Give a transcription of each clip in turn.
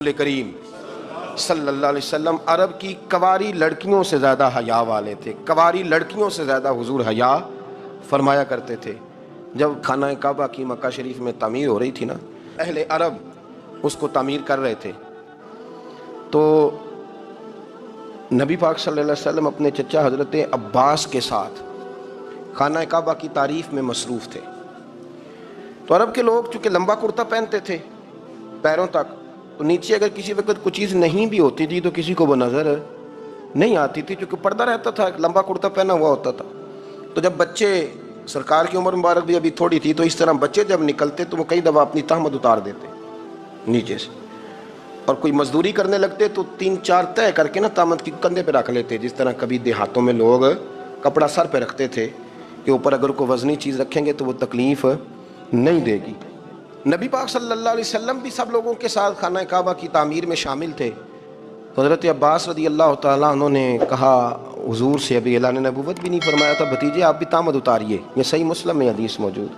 رسول کریم صلی اللہ علیہ وسلم عرب کی کواری لڑکیوں سے زیادہ حیا والے تھے. کواری لڑکیوں سے زیادہ حضور حیا فرمایا کرتے تھے. جب خانہ کعبہ کی مکہ شریف میں تعمیر ہو رہی تھی نا، اہل عرب اس کو تعمیر کر رہے تھے، تو نبی پاک صلی اللہ علیہ وسلم اپنے چچا حضرت عباس کے ساتھ خانہ کعبہ کی تعریف میں مصروف تھے. تو عرب کے لوگ چونکہ لمبا کرتا پہنتے تھے پیروں تک، تو نیچے اگر کسی وقت کوئی چیز نہیں بھی ہوتی تھی تو کسی کو وہ نظر نہیں آتی تھی، چونکہ پردہ رہتا تھا، ایک لمبا کرتا پہنا ہوا ہوتا تھا. تو جب بچے، سرکار کی عمر مبارک بھی ابھی تھوڑی تھی، تو اس طرح بچے جب نکلتے تو وہ کئی دفعہ اپنی تہمت اتار دیتے نیچے سے، اور کوئی مزدوری کرنے لگتے تو 3-4 طے کر کے نا تہمت کی کندھے پہ رکھ لیتے. جس طرح کبھی دیہاتوں میں لوگ کپڑا سر پہ رکھتے تھے کہ اوپر اگر کوئی وزنی چیز رکھیں گے تو وہ تکلیف نہیں دے گی. نبی پاک صلی اللہ علیہ وسلم بھی سب لوگوں کے ساتھ خانہ کعبہ کی تعمیر میں شامل تھے. حضرت عباس رضی اللہ تعالیٰ عنہ نے کہا حضور سے، ابھی اعلان نبوت بھی نہیں فرمایا تھا، بھتیجے آپ بھی تہمت اتاریے، یہ صحیح مسلم میں حدیث موجود،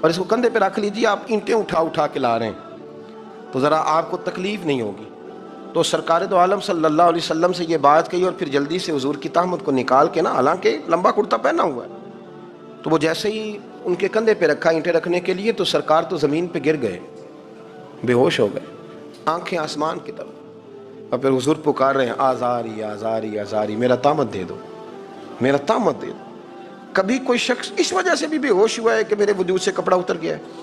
اور اس کو کندھے پہ رکھ لیجیے، آپ اینٹیں اٹھا اٹھا کے لا رہے ہیں تو ذرا آپ کو تکلیف نہیں ہوگی. تو سرکار دو عالم صلی اللہ علیہ وسلم سے یہ بات کہی، اور پھر جلدی سے حضور کی تہمت کو نکال کے نا، حالانکہ لمبا کرتا پہنا ہوا ہے، تو وہ جیسے ہی ان کے کندھے پہ رکھا اینٹیں رکھنے کے لیے، تو سرکار تو زمین پہ گر گئے، بے ہوش ہو گئے، آنکھیں آسمان کی طرف، اور پھر حضور پکار رہے ہیں آزاری آزاری آزاری، میرا تامت دے دو، میرا تامت دے دو. کبھی کوئی شخص اس وجہ سے بھی بے ہوش ہوا ہے کہ میرے وجود سے کپڑا اتر گیا ہے؟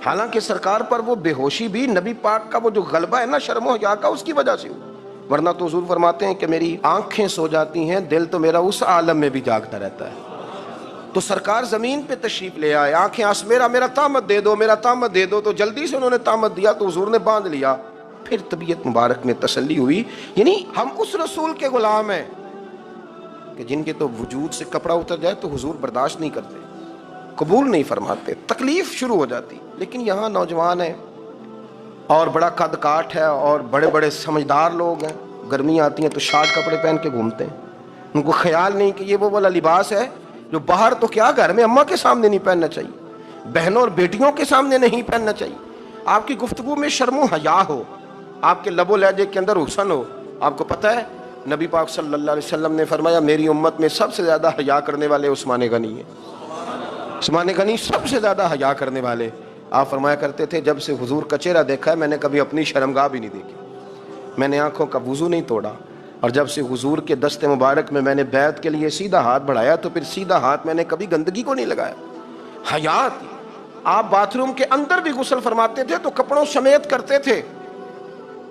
حالانکہ سرکار پر وہ بے ہوشی بھی نبی پاک کا وہ جو غلبہ ہے نا شرم و حیا کا، اس کی وجہ سے ہوا. ورنہ تو حضور فرماتے ہیں کہ میری آنکھیں سو جاتی ہیں، دل تو میرا اس عالم میں بھی جاگتا رہتا ہے. تو سرکار زمین پہ تشریف لے آئے، آنکھیں میرا تامت دے دو، میرا تامت دے دو. تو جلدی سے انہوں نے تامت دیا تو حضور نے باندھ لیا. پھر طبیعت مبارک میں تسلی ہوئی. یعنی ہم اس رسول کے غلام ہیں کہ جن کے تو وجود سے کپڑا اتر جائے تو حضور برداشت نہیں کرتے، قبول نہیں فرماتے، تکلیف شروع ہو جاتی. لیکن یہاں نوجوان ہیں اور بڑا قد کاٹ ہے اور بڑے بڑے سمجھدار لوگ ہیں، گرمی آتی ہیں تو شارٹ کپڑے پہن کے گھومتے ہیں. ان کو خیال نہیں کہ یہ وہ والا لباس ہے جو باہر تو کیا گھر میں اماں کے سامنے نہیں پہننا چاہیے، بہنوں اور بیٹیوں کے سامنے نہیں پہننا چاہیے. آپ کی گفتگو میں شرم و حیا ہو، آپ کے لب و لہجے کے اندر حسن ہو. آپ کو پتہ ہے نبی پاک صلی اللہ علیہ وسلم نے فرمایا میری امت میں سب سے زیادہ حیا کرنے والے عثمان غنی ہیں. عثمان غنی سب سے زیادہ حیا کرنے والے. آپ فرمایا کرتے تھے جب سے حضور کا چہرہ دیکھا ہے میں نے کبھی اپنی شرمگاہ بھی نہیں دیکھی، میں نے آنکھوں کا وضو نہیں توڑا، اور جب سے حضور کے دست مبارک میں نے بیعت کے لیے سیدھا ہاتھ بڑھایا تو پھر سیدھا ہاتھ میں نے کبھی گندگی کو نہیں لگایا. حیات. آپ باتھ روم کے اندر بھی غسل فرماتے تھے تو کپڑوں سمیت کرتے تھے.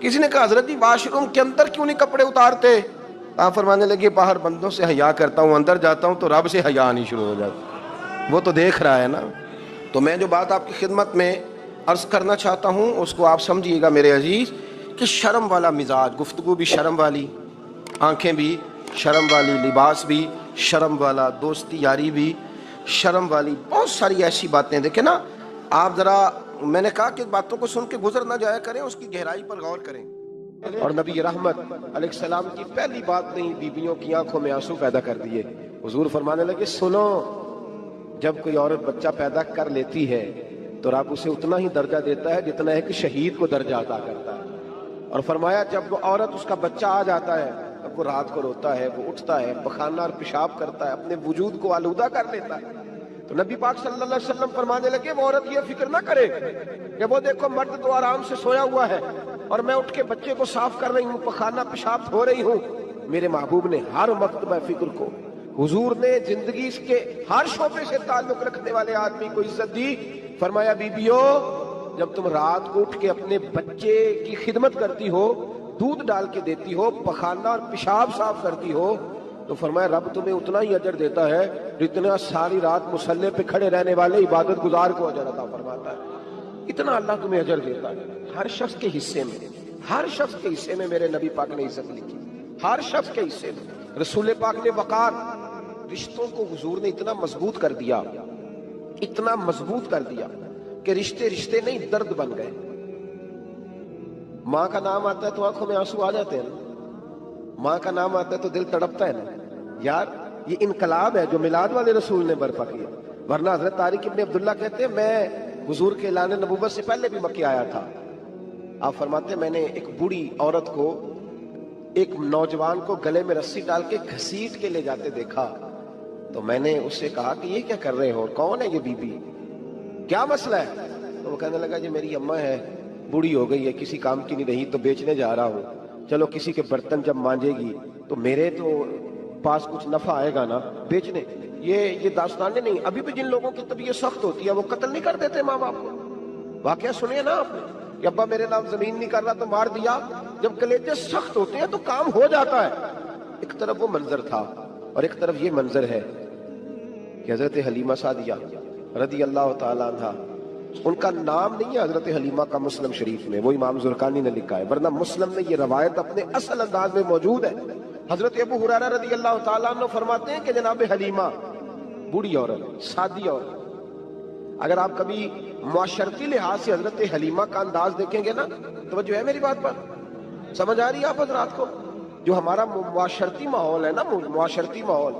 کسی نے کہا حضرت جی واش روم کے اندر کیوں نہیں کپڑے اتارتے؟ آپ فرمانے لگے باہر بندوں سے حیا کرتا ہوں، اندر جاتا ہوں تو رب سے حیا آنی شروع ہو جاتی، وہ تو دیکھ رہا ہے نا. تو میں جو بات آپ کی خدمت میں عرض کرنا چاہتا ہوں اس کو آپ سمجھیے گا میرے عزیز، کہ شرم والا مزاج، گفتگو بھی شرم والی، آنکھیں بھی شرم والی، لباس بھی شرم والا، دوستی یاری بھی شرم والی، بہت ساری ایسی باتیں. دیکھیں نا آپ ذرا، میں نے کہا کہ باتوں کو سن کے گزر نہ جایا کریں، اس کی گہرائی پر غور کریں. اور نبی رحمت علیہ السلام کی پہلی بات نہیں بیویوں کی آنکھوں میں آنسو پیدا کر دیے. حضور فرمانے لگے سنو، جب کوئی عورت بچہ پیدا کر لیتی ہے تو رب اسے اتنا ہی درجہ دیتا ہے جتنا ایک شہید کو درجہ عطا کرتا ہے. اور فرمایا جب وہ عورت اس کا بچہ آ جاتا ہے، اب وہ رات کو روتا ہے، وہ اٹھتا ہے، پخانہ اور پیشاب کرتا ہے، اپنے وجود کو آلودہ کر لیتا ہے. تو نبی پاک صلی اللہ علیہ وسلم فرمانے لگے وہ عورت یہ فکر نہ کرے کہ وہ دیکھو مرد تو آرام سے سویا ہوا ہے اور میں اٹھ کے بچے کو صاف کر رہی ہوں، پخانہ پیشاب دھو رہی ہوں. میرے محبوب نے ہر مکتبہ فکر کو، حضور نے زندگی کے ہر شعبے سے تعلق رکھنے والے آدمی کو عزت دی. فرمایا بیبیو جب تم رات کو اٹھ کے اپنے بچے کی خدمت کرتی ہو، دودھ ڈال کے دیتی ہو، پخانہ اور پیشاب صاف کرتی ہو، تو فرمایا رب تمہیں اتنا ہی اجر دیتا ہے جتنا ساری رات مصلے پہ کھڑے رہنے والے عبادت گزار کو اجر عطا فرماتا ہے. اتنا اللہ تمہیں اجر دیتا ہے. ہر شخص کے حصے میں، ہر شخص کے حصے میں میرے نبی پاک نے عزت لکھی، ہر شخص کے حصے میں. رسول پاک نے وقار، رشتوں کو حضور نے اتنا مضبوط کر دیا، اتنا مضبوط کر دیا کہ رشتے رشتے نہیں درد بن گئے. ماں کا نام آتا ہے تو آنکھوں میں آنسو آ جاتے ہیں، ماں کا نام آتا ہے تو دل تڑپتا ہے نا. یار یہ انقلاب ہے جو میلاد والے رسول نے برپا کیا. ورنہ حضرت طارق ابن عبداللہ کہتے ہیں میں حضور کے اعلان نبوت سے پہلے بھی مکے آیا تھا، آپ فرماتے ہیں میں نے ایک بوڑھی عورت کو ایک نوجوان کو گلے میں رسی ڈال کے گھسیٹ کے لے جاتے دیکھا، تو میں نے اس سے کہا کہ یہ کیا کر رہے ہو، کون ہے یہ بی بی، کیا مسئلہ ہے؟ تو وہ کہنے لگا جی میری اماں ہے، بوڑھی ہو گئی ہے، کسی کام کی نہیں رہی، تو بیچنے جا رہا ہوں، چلو کسی کے برتن جب مانجے گی تو میرے تو پاس کچھ نفع آئے گا نا بیچنے۔ یہ داستانیں نہیں، ابھی بھی جن لوگوں کی طبیعت سخت ہوتی ہے وہ قتل نہیں کر دیتے ماں باپ کو۔ واقعہ سنیے نا آپ نے کہ ابا میرے نام زمین نہیں کر رہا تو مار دیا۔ جب کلیجے سخت ہوتے ہیں تو کام ہو جاتا ہے۔ ایک طرف وہ منظر تھا اور ایک طرف یہ منظر ہے کہ حضرت حلیمہ سعدیہ رضی اللہ تعالیٰ عنہ، ان کا نام نہیں ہے حضرت حلیمہ کا مسلم شریف میں، وہ امام زرقانی نے لکھا ہے، ورنہ مسلم میں یہ روایت اپنے اصل انداز میں موجود ہے۔ حضرت ابو ہریرہ رضی اللہ تعالیٰ عنہ فرماتے ہیں کہ جناب حلیمہ بوڑھی عورت، سادی عورت، اگر آپ کبھی معاشرتی لحاظ سے حضرت حلیمہ کا انداز دیکھیں گے نا، توجہ ہے میری بات پر، سمجھ آ رہی ہے آپ حضرات کو؟ جو ہمارا معاشرتی ماحول ہے نا، معاشرتی ماحول،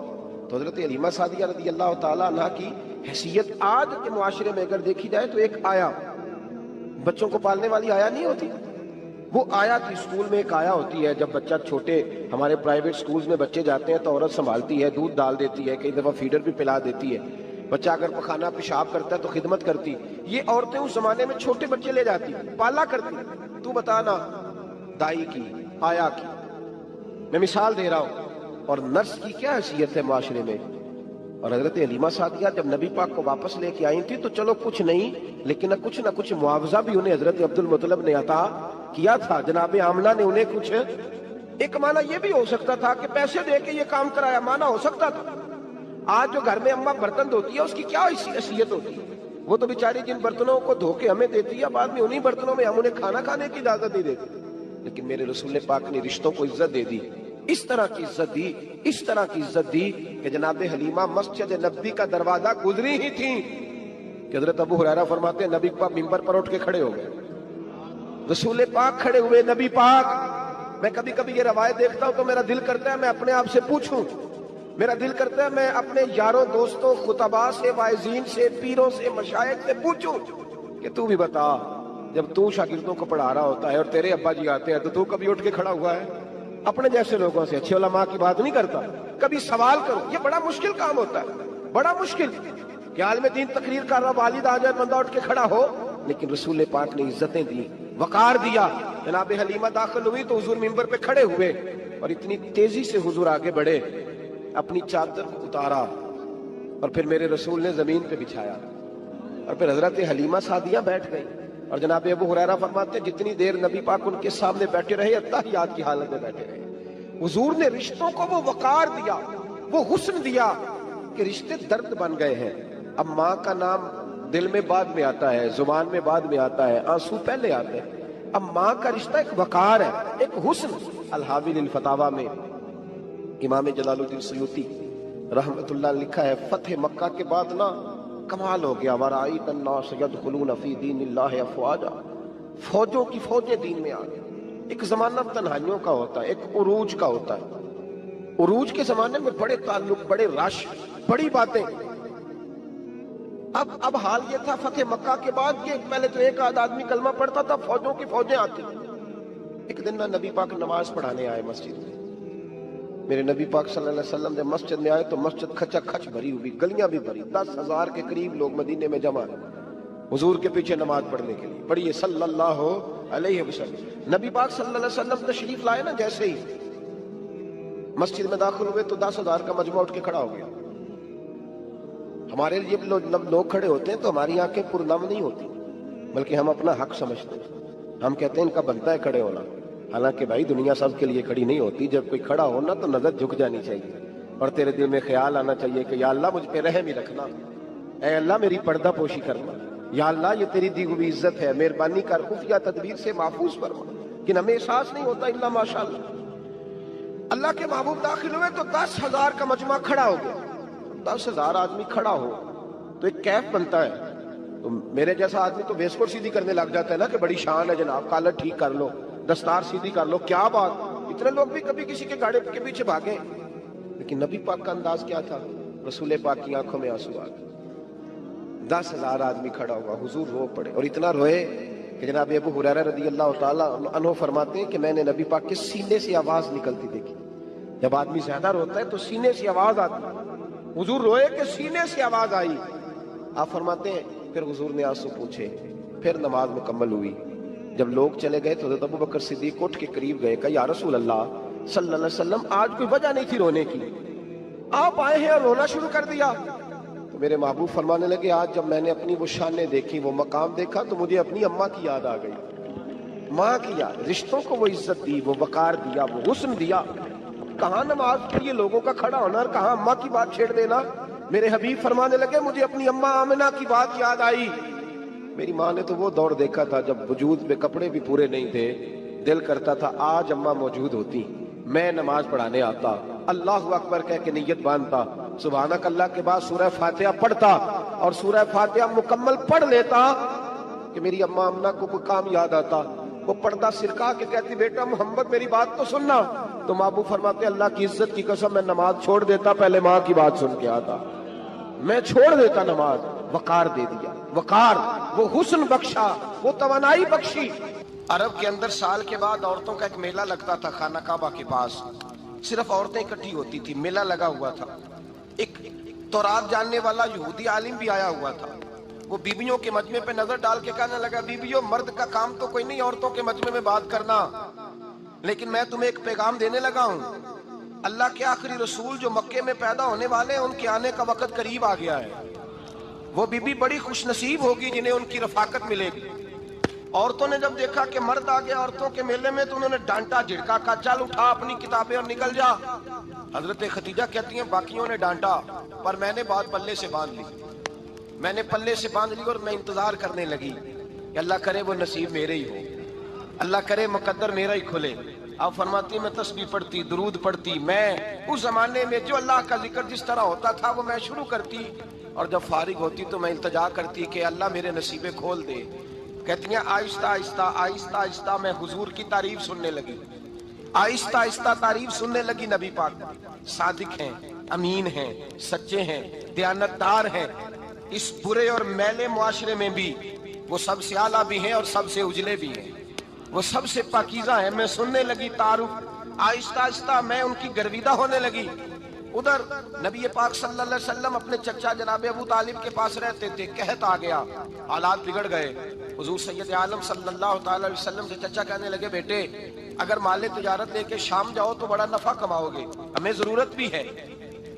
تو حضرت حلیمہ سعدیہ رضی اللہ تعالیٰ عنہ کی حیثیت آج کے معاشرے میں اگر دیکھی جائے تو ایک آیا، بچوں کو پالنے والی آیا نہیں ہوتی، وہ آیا تھی۔ اسکول میں ایک آیا ہوتی ہے، جب بچہ چھوٹے ہمارے پرائیویٹ سکولز میں بچے جاتے ہیں تو عورت سنبھالتی ہے، دودھ ڈال دیتی ہے، کئی دفعہ فیڈر بھی پلا دیتی ہے، بچہ اگر پخانہ پیشاب کرتا ہے تو خدمت کرتی۔ یہ عورتیں اس زمانے میں چھوٹے بچے لے جاتی، پالا کرتی۔ تو بتانا دائی کی، آیا کی، میں مثال دے رہا ہوں، اور نرس کی کیا حیثیت ہے معاشرے میں۔ اور حضرت حلیمہ سعدیہ جب نبی پاک کو واپس لے کے آئی تھی تو چلو کچھ نہیں، لیکن نہ کچھ معاوضہ بھی انہیں حضرت عبد المطلب نے عطا کیا تھا، جناب آمنہ نے انہیں کچھ، ایک معنی یہ بھی ہو سکتا تھا کہ پیسے دے کے یہ کام کرایا، معنی ہو سکتا تھا۔ آج جو گھر میں اماں برتن دھوتی ہے اس کی کیا حیثیت ہوتی ہے؟ وہ تو بیچاری جن برتنوں کو دھو کے ہمیں دیتی ہے، بعد میں انہی برتنوں میں ہم انہیں کھانا کھانے کی اجازت نہیں دیتے۔ لیکن میرے رسول پاک نے رشتوں کو عزت دے دی، اس طرح کی عزت دی، اس طرح کی عزت دی کہ جناب حلیمہ مسجد نبوی کا دروازہ گزری ہی تھی کہ حضرت ابو ہریرہ فرماتے ہیں نبی پاک منبر پر اٹھ کے کھڑے ہو گئے، رسول پاک کھڑے ہوئے، نبی پاک۔ میں کبھی کبھی یہ روایت دیکھتا ہوں تو میرا دل کرتا ہے میں اپنے آپ سے پوچھوں، میرا دل کرتا ہے میں اپنے یاروں دوستوں خطباء سے، واعظین سے، پیروں سے، مشائخ سے پوچھوں کہ تو بھی بتا، جب تو شاگردوں کو پڑھا رہا ہوتا ہے اور تیرے ابا جی آتے ہیں تو کبھی اٹھ کے کھڑا ہوا ہے؟ اپنے جیسے لوگوں سے، اچھے علماء کی بات نہیں کرتا، کبھی سوال کرو۔ یہ بڑا مشکل کام ہوتا ہے، بڑا مشکل کہ عالم دین تقریر کر رہا، والد آ جائے، بندہ اٹھ کے کھڑا ہو۔ لیکن رسول پاک نے عزتیں دی، وقار دیا۔ جناب حلیمہ داخل ہوئی تو حضور منبر پہ کھڑے ہوئے اور اتنی تیزی سے حضور آگے بڑھے، اپنی چادر کو اتارا اور پھر میرے رسول نے زمین پہ بچھایا، اور پھر حضرت حلیمہ سعدیہ بیٹھ گئی۔ اور جناب ابو ہریرہ فرماتے ہیں جتنی دیر نبی پاک ان کے سامنے بیٹھے رہے، اتحیات کی حالت میں بیٹھے رہے۔ حضور نے رشتوں کو وہ وقار دیا، وہ حسن دیا کہ رشتے درد بن گئے ہیں۔ اب ماں کا نام دل میں بعد میں آتا ہے، زبان میں بعد میں آتا ہے، آنسو پہلے آتے ہیں۔ اب ماں کا رشتہ ایک وقار ہے، ایک حسن۔ الحاوی للفتاوی میں امام جلال الدین سیوطی رحمت اللہ لکھا ہے، فتح مکہ کے بعد نا کمال ہو گیا، وَرَأَيْتَ النَّاسَ يَدْخُلُونَ فِي دِينِ اللَّهِ أَفْوَاجًا، فوجوں کی فوجیں دین میں آ گئی۔ ایک زمانہ تنہائیوں کا ہوتا ہے، ایک عروج کا ہوتا ہے۔ عروج کے زمانے میں بڑے تعلق، بڑے رش، بڑی باتیں۔ اب حال یہ تھا فتح مکہ کے بعد کہ پہلے تو ایک آدمی کلمہ پڑھتا تھا، فوجوں کی فوجیں آتی۔ ایک دن نہ نبی پاک نماز پڑھانے آئے مسجد میں، میرے نبی پاک صلی اللہ علیہ وسلم جب مسجد میں آئے تو مسجد کھچا کھچ بھری ہوئی، گلیاں بھی بھری، 10,000 کے قریب لوگ مدینے میں جمع ہیں حضور کے پیچھے نماز پڑھنے کے لیے۔ پڑھیے صلی اللہ علیہ وسلم۔ نبی پاک صلی اللہ علیہ وسلم تشریف لائے نا، جیسے ہی مسجد میں داخل ہوئے تو 10,000 کا مجمع اٹھ کے کھڑا ہو گیا۔ ہمارے لیے لوگ کھڑے ہوتے ہیں تو ہماری آنکھیں پرنم نہیں ہوتی، بلکہ ہم اپنا حق سمجھتے ہیں، ہم کہتے ہیں ان کا بنتا ہے کھڑے ہونا۔ حالانکہ بھائی دنیا سب کے لیے کھڑی نہیں ہوتی، جب کوئی کھڑا ہونا تو نظر جھک جانی چاہیے اور تیرے دل میں خیال آنا چاہیے کہ یا اللہ مجھ پہ رحم ہی رکھنا، اے اللہ میری پردہ پوشی کرنا، یا اللہ یہ تیری دی ہوئی عزت ہے، مہربانی کر خفیہ تدبیر سے محفوظ فرما۔ لیکن ہمیں احساس نہیں ہوتا الا ماشاءاللہ۔ اللہ کے محبوب داخل ہوئے تو 10,000 کا مجمع کھڑا ہو گیا۔ 10,000 آدمی کھڑا ہو تو ایک کیف بنتا ہے، تو میرے جیسا آدمی تو ویسکوٹ سیدھی کرنے لگ جاتا ہے نا کہ بڑی شان ہے جناب، کالر ٹھیک کر لو، دستار سیدھی کر لو، کیا بات۔ اتنے لوگ بھی کبھی کسی کے گاڑی کے پیچھے بھاگے، لیکن نبی پاک کا انداز کیا تھا؟ رسول پاک کی آنکھوں میں آنسو آ گئے۔ 10,000 آدمی کھڑا ہوا، حضور رو پڑے، اور اتنا روئے کہ جناب ابو ہریرہ رضی اللہ تعالیٰ عنہ فرماتے ہیں کہ میں نے نبی پاک کے سینے سے آواز نکلتی دیکھی. جب آدمی زیادہ روتا ہے تو سینے سے آواز آتی. حضور روئے کہ سینے سے آواز آئی. آپ فرماتے ہیں پھر حضور نے آنسو پوچھے, پھر نماز مکمل ہوئی. جب لوگ چلے گئے تو حضرت ابو بکر صدیق اٹھ کے قریب گئے, کہا یا رسول اللہ صلی اللہ علیہ وسلم آج کوئی وجہ نہیں تھی رونے کی, آپ آئے ہیں اور رونا شروع کر دیا. تو میرے محبوب فرمانے لگے آج جب میں نے اپنی وہ شانیں دیکھی, وہ مقام دیکھا, تو مجھے اپنی اماں کی یاد آ گئی. ماں کی یاد, رشتوں کو وہ عزت دی, وہ وقار دیا, وہ حسن دیا. کہاں نماز کے لیے لوگوں کا کھڑا ہونا اور کہاں اماں کی بات چھیڑ دینا. میرے حبیب فرمانے لگے مجھے اپنی اماں آمنہ کی بات یاد آئی. میری ماں نے تو وہ دور دیکھا تھا جب وجود میں کپڑے بھی پورے نہیں تھے, دل کرتا تھا آج اماں موجود ہوتی, میں نماز پڑھانے آتا, اللہ اکبر کہہ کے نیت باندھتا, سبحانک اللہ کے بعد سورہ فاتحہ پڑھتا اور سورہ فاتحہ مکمل پڑھ لیتا کہ میری اماں آمنہ کو کوئی کام یاد آتا. وہ پردہ سرکا کے کہتی بیٹا محمد میری بات تو سننا. تو محبوب فرماتے اللہ کی عزت کی قسم میں نماز چھوڑ دیتا, پہلے ماں کی بات سن کے آتا, میں چھوڑ دیتا نماز. وقار دے دیا, وقار, وہ حسن بخشا, وہ توانائی بخشی. عرب کے اندر سال کے بعد عورتوں کا ایک میلہ لگتا تھا خانہ کعبہ کے پاس, صرف عورتیں اکٹھی ہوتی تھی, میلہ لگا ہوا تھا. ایک تورات جاننے والا یہودی عالم بھی آیا ہوا تھا. وہ بیبیوں کے مجمع پہ نظر ڈال کے کہنے لگا بیبیوں مرد کا کام تو کوئی نہیں عورتوں کے مجمع میں بات کرنا, لیکن میں تمہیں ایک پیغام دینے لگا ہوں. اللہ کے آخری رسول جو مکے میں پیدا ہونے والے ہیں ان کے آنے کا وقت قریب آ گیا ہے. وہ بیوی بڑی خوش نصیب ہوگی جنہیں ان کی رفاقت ملے گی. عورتوں نے جب دیکھا کہ مرد آ گیا عورتوں کے میلے میں تو انہوں نے ڈانٹا جھڑکا, کہا چل اٹھا اپنی کتابیں اور نکل جا. حضرت خدیجہ کہتی ہیں باقیوں نے ڈانٹا پر میں نے بات پلے سے باندھ لی, میں نے پلے سے باندھ لی اور میں انتظار کرنے لگی کہ اللہ کرے وہ نصیب میرے ہی ہو, اللہ کرے مقدر میرا ہی کھلے. آپ فرماتی میں تسبیح پڑھتی, درود پڑھتی, میں اس زمانے میں جو اللہ کا ذکر جس طرح ہوتا تھا وہ میں شروع کرتی, اور جب فارغ ہوتی تو میں التجا کرتی کہ اللہ میرے نصیبے کھول دے. کہتی ہیں آہستہ آہستہ آہستہ آہستہ میں حضور کی تعریف سننے لگی, آہستہ آہستہ تعریف سننے لگی. نبی پاک صادق ہیں, امین ہیں, سچے ہیں, دیانتدار ہیں. اس برے اور میلے معاشرے میں بھی وہ سب سے اعلیٰ بھی ہیں اور سب سے اجلے بھی ہیں, وہ سب سے پاکیزہ ہیں. میں سننے لگی تعارف, آہستہ آہستہ میں ان کی گرویدہ ہونے لگی. ادھر نبی پاک صلی اللہ علیہ وسلم اپنے چچا جناب ابو طالب کے پاس رہتے تھے, قحط آ گیا, حالات بگڑ گئے. حضور سید عالم صلی اللہ تعالی علیہ وسلم سے چچا کہنے لگے بیٹے اگر مال تجارت لے کے شام جاؤ تو بڑا نفع کماؤ گے, ہمیں ضرورت بھی ہے,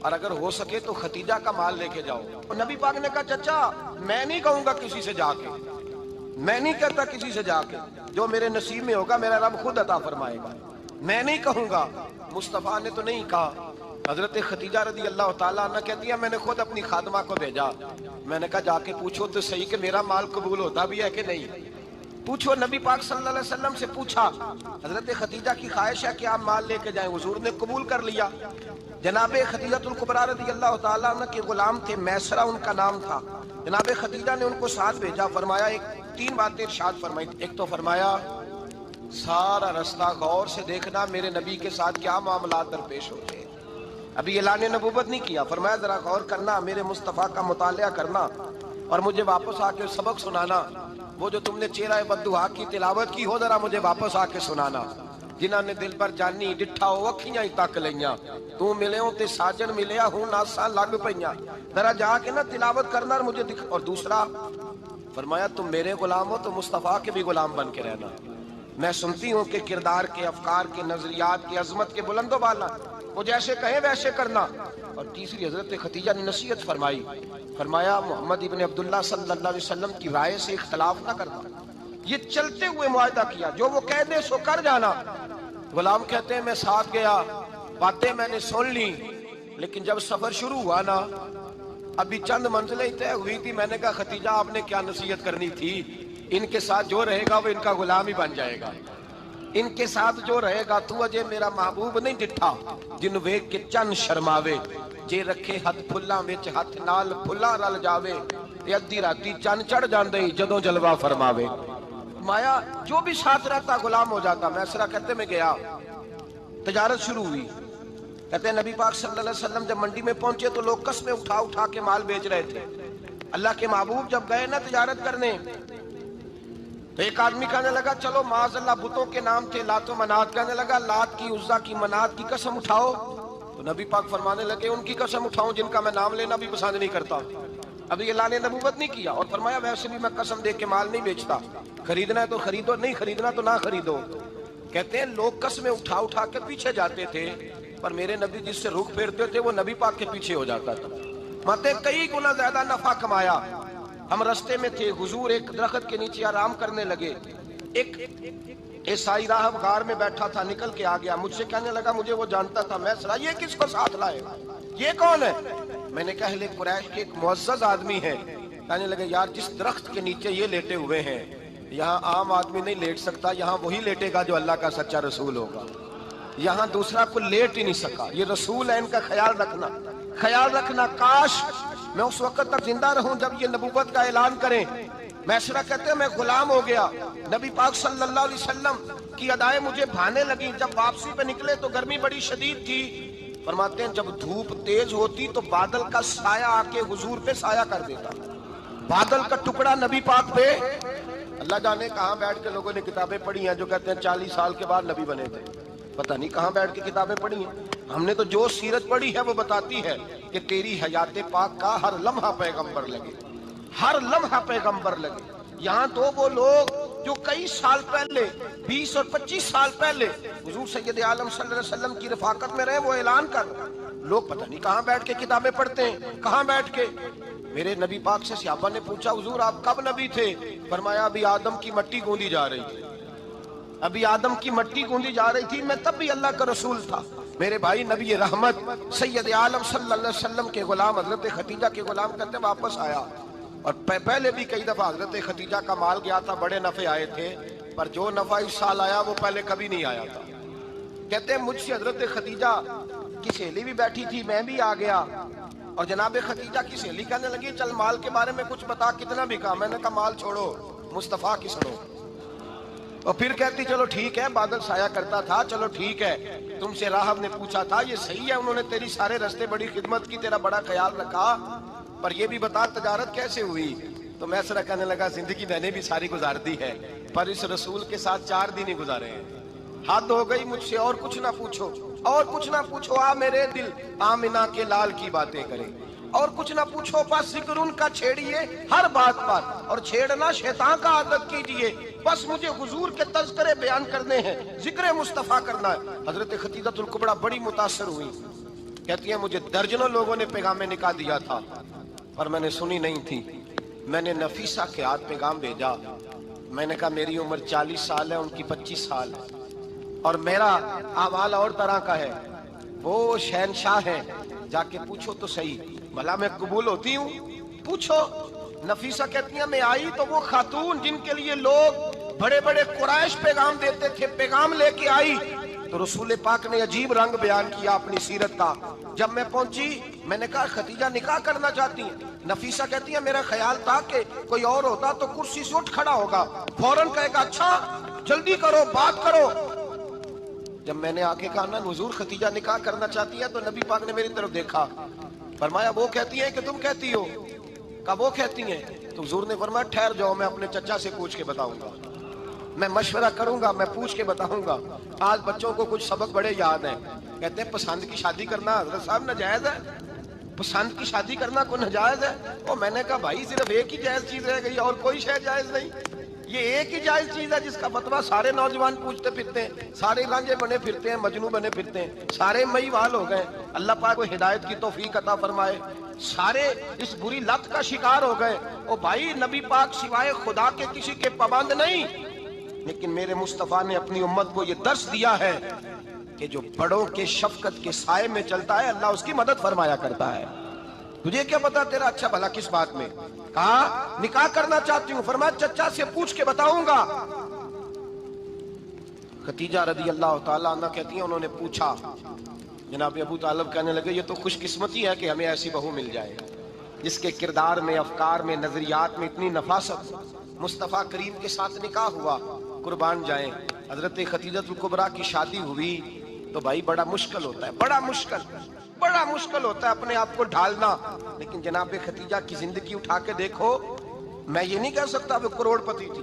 اور اگر ہو سکے تو ختیجہ کا مال لے کے جاؤ. اور نبی پاک نے کہا چچا میں نہیں کہوں گا کسی سے جا کے, میں نہیں کہتا کسی سے جا کے, جو میرے نصیب میں ہوگا میرا رب خود عطا فرمائے گا, میں نہیں کہوں گا. مصطفیٰ نے تو نہیں کہا. حضرت خدیجہ رضی اللہ تعالیٰ عنہ کہتی ہے میں نے خود اپنی خادمہ کو بھیجا, میں نے کہا جا کے پوچھو تو صحیح کہ میرا مال قبول ہوتا بھی ہے کہ نہیں, پوچھو. نبی پاک صلی اللہ علیہ وسلم سے پوچھا, حضرت خدیجہ کی خواہش ہے کہ آپ مال لے کے جائیں, حضور نے قبول کر لیا. جناب خدیجہ الکبریٰ رضی اللہ تعالیٰ عنہ کے غلام تھے, میسرہ ان کا نام تھا. جناب خدیجہ نے ان کو ساتھ بھیجا, فرمایا ایک 3 باتیں ارشاد فرمائی. ایک تو فرمایا سارا رستہ غور سے دیکھنا میرے نبی کے ساتھ کیا معاملات درپیش ہوتے ہیں. ابھی اعلان نبوت نہیں کیا, فرمایا ذرا غور کرنا, میرے مصطفیٰ کا مطالعہ کرنا اور مجھے واپس آ کے سبق سنانا. وہ جو تم نے چہرہ بددعا کی تلاوت کی ہو ذرا مجھے واپس آ کے سنانا. جنہاں نے دل پر جانی ڈٹھا ہو اکھیاں ہی تک لیاں, تو ملے ہوں تے ساجن ملیا ہوں ناساں لگ پئیاں, ذرا جا کے نا تلاوت کرنا اور مجھے دکھ. اور دوسرا فرمایا تم میرے غلام ہو تو مصطفیٰ کے بھی غلام بن کے رہنا, میں سنتی ہوں کہ کردار کے, افکار کے, نظریات کے, عظمت کے بلند و بالا, وہ جیسے کہیں ویسے کرنا. اور تیسری حضرت خدیجہ نے نصیحت فرمائی, فرمایا محمد ابن عبداللہ صلی اللہ علیہ وسلم کی رائے سے اختلاف نہ کرنا. یہ چلتے ہوئے معاہدہ کیا, جو وہ کہہ دے سو کر جانا. غلام کہتے ہیں میں ساتھ گیا, باتیں میں نے سن لی, لیکن جب سفر شروع ہوا نا ابھی چند منزلیں طے ہوئی تھی, میں نے کہا خدیجہ آپ نے کیا نصیحت کرنی تھی, ان کے ساتھ جو رہے گا وہ ان کا غلام ہی بن جائے گا, ان کے ساتھ جو رہے گا. تو اجے میرا محبوب نہیں ڈٹھا جن ویکھ کے چن شرماوے, جے رکھے ہاتھ پھلاں وچ ہاتھ نال پھلاں رل جاوے, تے ادھی راتی چن چڑھ جاندے جدوں جلوہ فرماوے. مایا جو بھی ساتھ رہتا غلام ہو جاتا. میسرہ کہتے میں گیا, تجارت شروع ہوئی. کہتے ہیں نبی پاک صلی اللہ علیہ وسلم جب منڈی میں پہنچے تو لوگ قسمیں اٹھا اٹھا کے مال بیچ رہے تھے. اللہ کے محبوب جب گئے نا تجارت کرنے تو ایک آدمی کہنے لگا چلو معاذ اللہ بتوں کے نام تھے لات و منات، کہنے لگا لات کی عزا کی منات کی قسم اٹھاؤ، تو نبی پاک فرمانے لگے ان کی قسم اٹھاؤں جن کا میں نام لینا بھی پسند نہیں کرتا۔ ابھی اللہ نے نبوت نہیں کیا، اور فرمایا ویسے بھی میں قسم دے کے مال نہیں بیچتا، خریدنا ہے تو خریدو، نہیں خریدنا تو نہ خریدو۔ کہتے ہیں لوگ قسمیں اٹھا اٹھا کے پیچھے جاتے تھے، پر میرے نبی جس سے رخ پھیرتے تھے وہ نبی پاک کے پیچھے ہو جاتا تھا۔ ماتے کئی گنا زیادہ نفع کمایا۔ ہم رستے میں تھے، حضور ایک درخت کے نیچے آرام کرنے لگے، ایک عیسائی راہب غار میں بیٹھا تھا، نکل کے آ گیا، مجھ سے کہنے لگا مجھے وہ جانتا تھا، میں سنا یہ کس کو ساتھ لائے، یہ کون ہے؟ میں نے کہا اہل قریش کے ایک معزز آدمی ہے۔ کہنے لگے یار جس درخت کے نیچے یہ لیٹے ہوئے ہیں یہاں عام آدمی نہیں لیٹ سکتا، یہاں وہی لیٹے گا جو اللہ کا سچا رسول ہوگا، یہاں دوسرا کوئی لیٹ ہی نہیں سکا، یہ رسول ہے، ان کا خیال رکھنا، خیال رکھنا۔ کاش میں اس وقت تک زندہ رہوں جب یہ نبوت کا اعلان کریں۔ میسرہ کہتے ہیں میں غلام ہو گیا، نبی پاک صلی اللہ علیہ وسلم کی ادائیں مجھے بھانے لگیں۔ جب واپسی پہ نکلے تو گرمی بڑی شدید تھی، فرماتے ہیں جب دھوپ تیز ہوتی تو بادل کا سایہ آ کے حضور پہ سایہ کر دیتا، بادل کا ٹکڑا نبی پاک پہ۔ اللہ جانے کہاں بیٹھ کے لوگوں نے کتابیں پڑھی ہیں جو کہتے ہیں 40 سال کے بعد نبی بنے تھے، پتہ نہیں کہاں بیٹھ کے کتابیں پڑھی ہیں۔ ہم نے تو جو سیرت پڑھی ہے وہ بتاتی ہے کہ تیری حیات پاک کا ہر لمحہ پیغمبر لگے، ہر لمحہ پیغمبر لگے۔ یہاں تو وہ لوگ جو کئی سال پہلے 20 اور 25 سال پہلے حضور سید عالم صلی اللہ علیہ وسلم کی رفاقت میں رہے وہ اعلان کر، لوگ پتہ نہیں کہاں بیٹھ کے کتابیں پڑھتے ہیں، کہاں بیٹھ کے۔ میرے نبی پاک سے صحابہ نے پوچھا حضور آپ کب نبی تھے؟ فرمایا ابھی آدم کی مٹی گوندی جا رہی تھی، ابھی آدم کی مٹی گوندی جا رہی تھی، میں تب بھی اللہ کا رسول تھا۔ میرے بھائی نبی رحمت سید عالم صلی اللہ علیہ وسلم کے غلام حضرت خدیجہ کے غلام کہتے ہیں واپس آیا، اور پہلے بھی کئی دفعہ حضرت خدیجہ کا مال گیا تھا، بڑے نفع آئے تھے، پر جو نفع اس سال آیا وہ پہلے کبھی نہیں آیا تھا۔ کہتے ہیں مجھ سے حضرت خدیجہ کی سہیلی بھی بیٹھی تھی، میں بھی آ گیا، اور جناب خدیجہ کی سہیلی کہنے لگی چل مال کے بارے میں کچھ بتا، کتنا بھی کہا، میں نے کہا مال چھوڑو مصطفیٰ کی سنو، اور پھر کہتی چلو ٹھیک ہے بادل سایہ کرتا تھا، چلو ٹھیک ہے، تم سے راہب نے پوچھا تھا یہ صحیح ہے، انہوں نے تیری سارے رستے بڑی خدمت کی، تیرا بڑا خیال رکھا، پر یہ بھی بتا تجارت کیسے ہوئی؟ تو میسرہ کہنے لگا زندگی میں نے بھی ساری گزار دی ہے، پر اس رسول کے ساتھ 4 دن ہی گزارے ہیں، حد ہو گئی مجھ سے، اور کچھ نہ پوچھو، اور کچھ نہ پوچھو، آ میرے دل آمنہ کے لال کی باتیں کریں، اور کچھ نہ پوچھو، بس ذکر ان کا چھیڑیے ہر بات پر، اور چھیڑنا شیطان کا عادت کیجئے، بس مجھے حضور کے تذکرے بیان کرنے ہیں، ذکر مصطفیٰ کرنا ہے۔ حضرت خدیجہ الکبریٰ بڑی متاثر ہوئی، کہتی ہیں مجھے درجنوں لوگوں نے پیغام نکاح دیا تھا پر میں نے سنی نہیں تھی، میں نے نفیسہ کے ہاتھ پیغام بھیجا، میں نے کہا میری عمر 40 سال ہے، ان کی 25 سال ہے، اور میرا اعمال اور طرح کا ہے، وہ شہنشاہ ہیں، جا کے پوچھو تو صحیح بھلا میں قبول ہوتی ہوں، پوچھو۔ نفیسہ کہتی ہیں میں آئی تو وہ خاتون جن کے لیے لوگ بڑے بڑے قریش پیغام دیتے تھے پیغام لے کے آئی، تو رسول پاک نے عجیب رنگ بیان کیا اپنی سیرت کا۔ جب میں پہنچی میں نے کہا خدیجہ نکاح کرنا چاہتی ہیں؟ نفیسہ کہتی ہے میرا خیال تھا کہ کوئی اور ہوتا تو کرسی سے اٹھ کھڑا ہوگا، فوراً کہے گا اچھا جلدی کرو بات کرو۔ جب میں نے آ کے کہا نا حضور خدیجہ نکاح کرنا چاہتی ہے، تو نبی پاک نے میری طرف دیکھا، فرمایا وہ کہتی ہیں کہ تم کہتی ہو؟ کہا وہ کہتی ہیں، تو حضور نے فرمایا ٹھہر جاؤ میں اپنے چچا سے پوچھ کے بتاؤں گا، میں مشورہ کروں گا، میں پوچھ کے بتاؤں گا۔ آج بچوں کو کچھ سبق بڑے یاد ہیں، کہتے ہیں پسند کی شادی کرنا حضرت صاحب ناجائز ہے، پسند کی شادی کرنا کوئی ناجائز ہے؟ اور میں نے کہا بھائی صرف ایک ہی جائز چیز رہ گئی اور کوئی شے جائز نہیں، یہ ایک ہی جائز چیز ہے جس کا فتویٰ سارے نوجوان پوچھتے پھرتے ہیں، سارے رانجے بنے پھرتے ہیں، مجنوں بنے پھرتے ہیں، سارے مئی وال ہو گئے، اللہ پاک کو ہدایت کی توفیق عطا فرمائے، سارے اس بری لت کا شکار ہو گئے۔ او بھائی نبی پاک سوائے خدا کے کسی کے پابند نہیں، لیکن میرے مصطفیٰ نے اپنی امت کو یہ درس دیا ہے کہ جو بڑوں کے شفقت کے سائے میں چلتا ہے اللہ اس کی مدد فرمایا کرتا ہے۔ تجھے کیا پتا تیرا اچھا بھلا کس بات میں؟ کہا نکاح کرنا چاہتی ہوں، فرمایا چچا سے پوچھ کے بتاؤں گا۔ خدیجہ رضی اللہ تعالیٰ عنہ کہتی ہیں انہوں نے پوچھا، جناب ابو طالب کہنے لگے یہ تو خوش قسمتی ہے کہ ہمیں ایسی بہو مل جائے جس کے کردار میں، افکار میں، نظریات میں اتنی نفاست۔ مصطفیٰ کریم کے ساتھ نکاح ہوا، قربان جائیں۔ حضرت خدیجہ الکبریٰ کی شادی ہوئی تو بھائی بڑا مشکل ہوتا ہے، بڑا مشکل ہوتا ہے اپنے آپ کو ڈھالنا، لیکن جناب خدیجہ کی زندگی اٹھا کے دیکھو، میں یہ نہیں کہہ سکتا وہ کروڑ پتی تھی،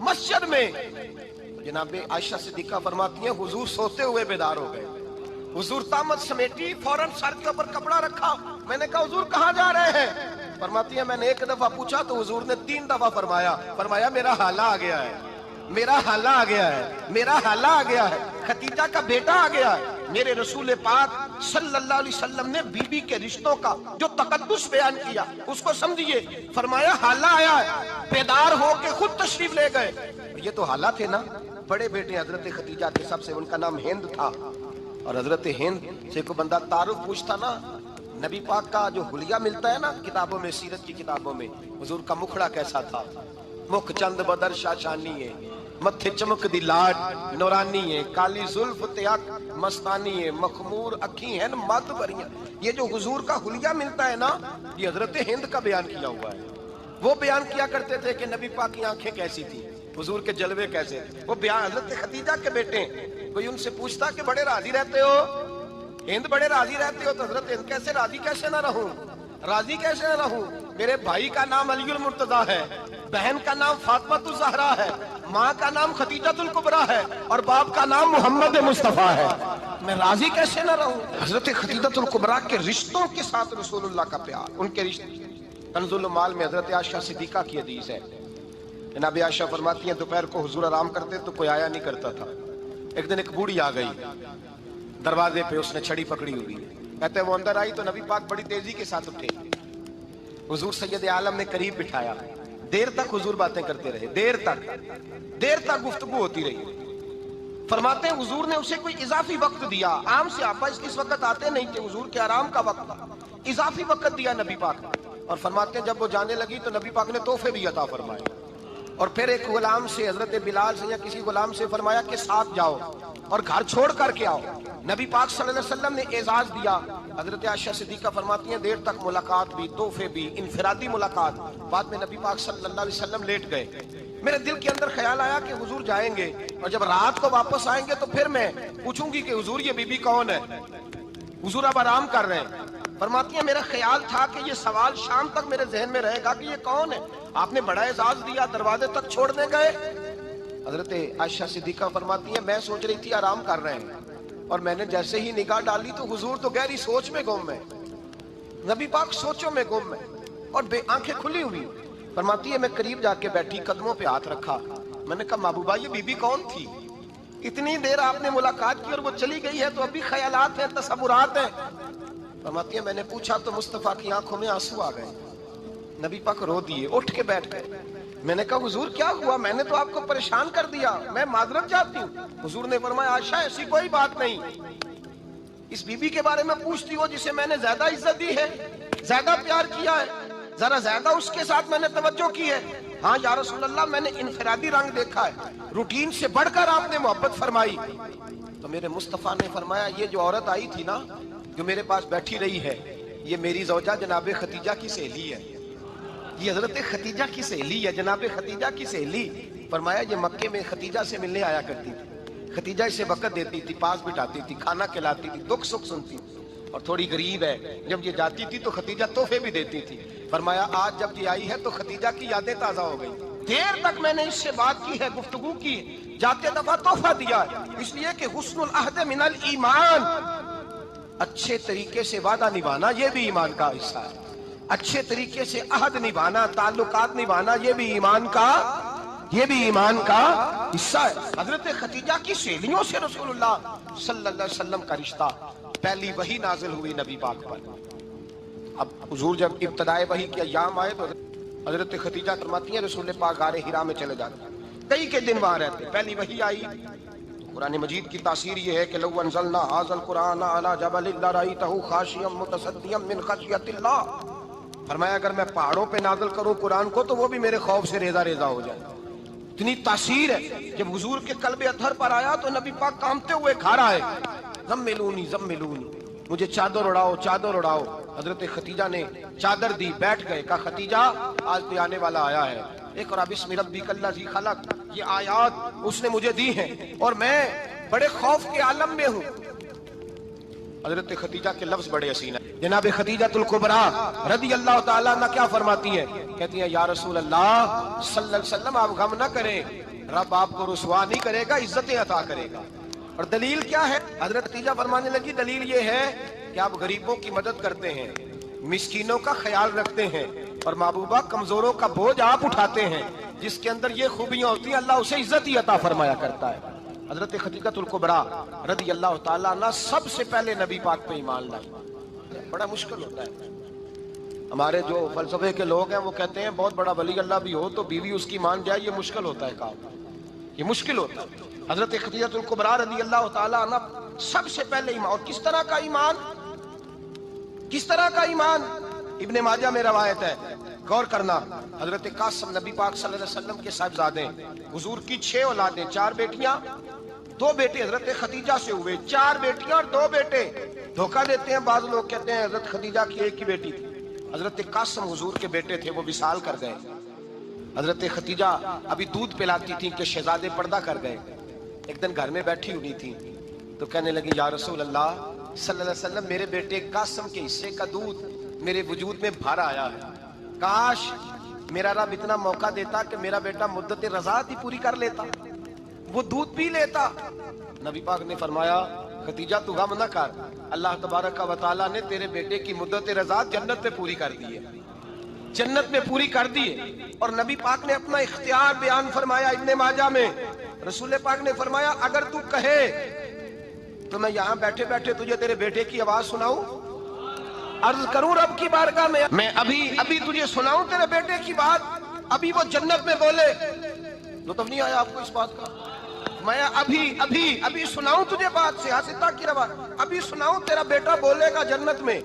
مسجد میں جناب عائشہ صدیقہ فرماتی ہیں حضور سوتے ہوئے بیدار ہو گئے. حضور طامت سمیٹی, فوراً سر کے اوپر کپڑا رکھا. میں نے کہا حضور کہاں جا رہے ہیں؟ فرماتی ہے میں نے ایک دفعہ پوچھا تو حضور نے 3 دفعہ فرمایا میرا حالہ آ گیا ہے, میرا حالہ آ گیا ہے, میرا حالہ آ گیا ہے, ختیجہ کا بیٹا آ گیا ہے. میرے رسول پاک صلی اللہ علیہ وسلم نے بی بی کے رشتوں کا جو تقدس بیان کیا اس کو سمجھیے. فرمایا حالہ آیا ہے, بیدار ہو کے خود تشریف لے گئے. یہ تو حالہ تھے نا, بڑے بیٹے حضرت خدیجہ کے سب سے, ان کا نام ہند تھا. اور حضرت ہند سے کوئی بندہ تعارف پوچھتا نا, نبی پاک کا جو حلیہ ملتا ہے نا کتابوں میں, سیرت کی کتابوں میں, حضور کا مکھڑا کیسا تھا. مکھ چند بدر شاشانی ہے, متھے چمک دی لاڈ نورانی ہے, کالی زلف تیاک مستانی ہے, مخمور اکھی ہیں مد بریاں. یہ جو حضور کا حلیہ ملتا ہے نا, یہ حضرت ہند کا بیان کیا ہوا ہے. وہ بیان کیا کرتے تھے کہ نبی پاک کی آنکھیں کیسی تھی, حضور کے جلوے کیسے تھے. وہ بیان حضرت خدیجہ کے بیٹے ہیں. کوئی ان سے پوچھتا کہ بڑے راضی رہتے ہو ہند, بڑے راضی رہتے ہو, تو حضرت ہند کیسے راضی کیسے نہ رہوں, راضی کیسے نہ رہوں. میرے بھائی کا نام علی المرتضیٰ ہے, بہن کا نام فاطمہ الزہرا ہے, ماں کا نام خدیجہ الکبریٰ ہے, اور باپ کا نام محمد مصطفیٰ ہے. میں راضی کیسے نہ رہوں. حضرت خدیجہ الکبریٰ کے رشتوں کے ساتھ رسول اللہ کا پیار, ان کے رشتے. کنز المال میں حضرت عائشہ صدیقہ کی حدیث ہے. جناب عائشہ فرماتی ہیں دوپہر کو حضور آرام کرتے تو کوئی آیا نہیں کرتا تھا. ایک دن ایک بوڑھی آ گئی دروازے پہ, اس نے چھڑی پکڑی ہوئی. کہتے ہیں وہ اندر آئی تو نبی پاک بڑی تیزی کے ساتھ اٹھے. حضور سید عالم نے قریب بٹھایا. دیر تک حضور باتیں کرتے رہے, دیر تک گفتگو ہوتی رہی. فرماتے ہیں حضور نے اسے کوئی اضافی وقت دیا. عام سے آپ اس وقت آتے نہیں تھے, حضور کے آرام کا وقت تھا, اضافی وقت دیا نبی پاک نے. اور فرماتے ہیں جب وہ جانے لگی تو نبی پاک نے تحفے بھی عطا فرمائے. اور پھر ایک غلام سے, حضرت بلال سے یا کسی غلام سے فرمایا کہ ساتھ جاؤ اور گھر چھوڑ کر کے آؤ. نبی پاک صلی اللہ علیہ وسلم نے اعزاز دیا. حضرت عائشہ صدیقہ فرماتی ہیں دیر تک ملاقات بھی, تحفے بھی, انفرادی ملاقات. بعد میں نبی پاک صلی اللہ علیہ وسلم لیٹ گئے. میرے دل کے اندر خیال آیا کہ حضور جائیں گے اور جب رات کو واپس آئیں گے تو پھر میں پوچھوں گی کہ حضور یہ بی بی کون ہے, حضور اب آرام کر رہے ہیں. فرماتی ہیں میرا خیال تھا کہ یہ سوال شام تک میرے ذہن میں رہے گا کہ یہ کون ہے. آپ نے بڑا اعزاز دیا, دروازے تک چھوڑنے گئے. حضرت عائشہ صدیقہ فرماتی ہیں میں سوچ رہی تھی آرام کر رہے ہیں, اور میں نے جیسے ہی نگاہ ڈالی تو حضور تو گہری سوچ میں گم ہے, نبی پاک سوچوں میں گم ہے اور آنکھیں کھلی ہوئی. فرماتی ہے میں قریب جا کے بیٹھی, قدموں پہ ہاتھ رکھا. میں نے کہا محبوبہ یہ بی بی کون تھی, اتنی دیر آپ نے ملاقات کی اور وہ چلی گئی ہے تو ابھی خیالات ہیں, تصورات ہیں. فرماتی ہے میں نے پوچھا تو مصطفیٰ کی آنکھوں میں آنسو آ گئے. نبی پاک رو دیے, اٹھ کے بیٹھ گئے. میں نے کہا حضور کیا ہوا, میں نے تو آپ کو پریشان کر دیا, میں معذرت چاہتی ہوں. حضور نے فرمایا عائشہ ایسی کوئی بات نہیں, اس بی بی کے بارے میں پوچھتی ہو جسے میں نے زیادہ عزت دی ہے, زیادہ پیار کیا ہے, ذرا زیادہ اس کے ساتھ میں نے توجہ کی ہے. ہاں یا رسول اللہ میں نے انفرادی رنگ دیکھا ہے, روٹین سے بڑھ کر آپ نے محبت فرمائی. تو میرے مصطفیٰ نے فرمایا یہ جو عورت آئی تھی نا جو میرے پاس بیٹھی رہی ہے یہ میری زوجہ جناب خدیجہ کی سہیلی ہے, یہ حضرت خدیجہ کی سہیلی ہے, جناب خدیجہ کی سہیلی. فرمایا یہ مکے میں خدیجہ سے ملنے آیا کرتی تھی, خدیجہ اسے وقت دیتی تھی, پاس بٹھاتی تھی, کھانا کھلاتی تھی, دکھ سکھ سنتی تھی, اور تھوڑی غریب ہے, جب یہ جاتی تھی تو خدیجہ تحفے بھی دیتی تھی. فرمایا آج جب یہ آئی ہے تو خدیجہ کی یادیں تازہ ہو گئی. دیر تک میں نے اس سے بات کی ہے, گفتگو کی, جاتے دفعہ تحفہ دیا ہے, اس لیے کہ حسن العہد من الایمان, اچھے طریقے سے وعدہ نبھانا یہ بھی ایمان کا حصہ ہے. اچھے طریقے سے عہد نبھانا, تعلقات نبھانا یہ بھی ایمان کا حصہ ہے. حضرت خدیجہ کی سہیلیوں سے رسول اللہ صلی اللہ علیہ وسلم کا رشتہ. پہلی وحی نازل ہوئی نبی پاک پر. اب حضور جب ابتدائے وحی کے ایام آئے تو حضرت خدیجہ فرماتی ہیں رسول پاک غار حرا میں چلے جاتے, کئی کے دن وہاں رہتے. پہلی وحی آئی, قرآن مجید کی تاثیر یہ ہے کہ لو انزلنا ھذا القرآن علی جبل لرأیتہ خاشعا متصدعا من خشیۃ اللہ. فرمایا اگر میں پہاڑوں پہ نازل کروں قرآن کو تو وہ بھی میرے خوف سے ریزہ ریزہ ہو جائے. اتنی تاثیر ہے. جب حضور کے قلب اطہر پر آیا تو نبی پاک کانپتے ہوئے گھر آئے, زملونی مجھے چادر اڑاؤ. حضرت خدیجہ نے چادر دی, بیٹھ گئے. کہا خدیجہ آج تو آنے والا آیا ہے, اقرأ بسم ربک الذی خلق, یہ آیات اس نے مجھے دی ہیں اور میں بڑے خوف کے عالم میں ہوں. حضرت خدیجہ کے لفظ بڑے حسین ہیں. جناب خدیجہ الکبریٰ رضی اللہ تعالیٰ عنہ کیا فرماتی ہیں, کہتی ہیں یا رسول اللہ صلی اللہ علیہ وسلم آپ غم نہ کریں, رب آپ کو رسوا نہیں کرے گا، عزتیں عطا کرے گا۔ اور دلیل کیا ہے؟ حضرت خدیجہ فرمانے لگی دلیل یہ ہے کہ آپ غریبوں کی مدد کرتے ہیں، مسکینوں کا خیال رکھتے ہیں، اور محبوبہ کمزوروں کا بوجھ آپ اٹھاتے ہیں۔ جس کے اندر یہ خوبیاں ہوتی ہیں اللہ اسے عزت ہی عطا فرمایا کرتا ہے۔ حضرت خدیجہ الکبریٰ رضی اللہ تعالیٰ عنہ سب سے پہلے نبی پاک پہ ایمان لائی۔ بڑا مشکل ہوتا ہے، ہمارے جو فلسفے کے لوگ ہیں وہ کہتے ہیں بہت بڑا ولی اللہ بھی ہو تو بیوی اس کی مان جائے، یہ مشکل ہوتا ہے کام، یہ مشکل ہوتا ہے۔ حضرت خدیجہ الکبریٰ رضی اللہ تعالیٰ عنہ سب سے پہلے ایمان، اور کس طرح کا ایمان؟ کس طرح کا ایمان؟ ابن ماجہ میں روایت ہے، غور کرنا۔ حضرت قاسم نبی پاک صلی اللہ علیہ وسلم کے صاحبزادے، حضور کی 6 اولادیں، 4 بیٹیاں 2 بیٹے حضرت خدیجہ سے ہوئے، 4 بیٹیاں اور 2 بیٹے۔ دھوکہ دیتے ہیں بعض لوگ، کہتے ہیں حضرت خدیجہ کی ایک ہی بیٹی تھی۔ حضرت قاسم حضور کے بیٹے تھے، وہ وصال کر گئے۔ حضرت خدیجہ ابھی دودھ پلاتی تھی کہ شہزادے پردہ کر گئے۔ ایک دن گھر میں بیٹھی ہوئی تھی تو کہنے لگی یا رسول اللہ صلی اللہ علیہ وسلم، میرے بیٹے قاسم کے حصے کا دودھ میرے وجود میں بھر آیا ہے، کاش میرا رب اتنا موقع دیتا کہ میرا بیٹا مدت رضاعت ہی پوری کر لیتا، وہ دودھ پی لیتا۔ نبی پاک نے فرمایا خدیجہ تو غم نہ کر، اللہ تبارک و تعالیٰ نے تیرے بیٹے کی مدت رضاعت جنت میں پوری کر دی ہے، جنت میں پوری کر دی ہے۔ اور نبی پاک نے اپنا اختیار بیان فرمایا ابن ماجہ میں، رسول پاک نے فرمایا اگر تو کہے تو میں یہاں بیٹھے بیٹھے تجھے تیرے بیٹے کی آواز سناؤں، عرض کروں رب کی بارگاہ میں ابھی تجھے سناؤں تیرے بیٹے کی بات، ابھی وہ جنت میں بولے۔ لطف نہیں آیا آپ کو اس بات کا؟ میں ابھی سناؤں تجھے بات، سیاستہ کی روایت، ابھی سناؤں تیرا بیٹا بولے گا جنت میں،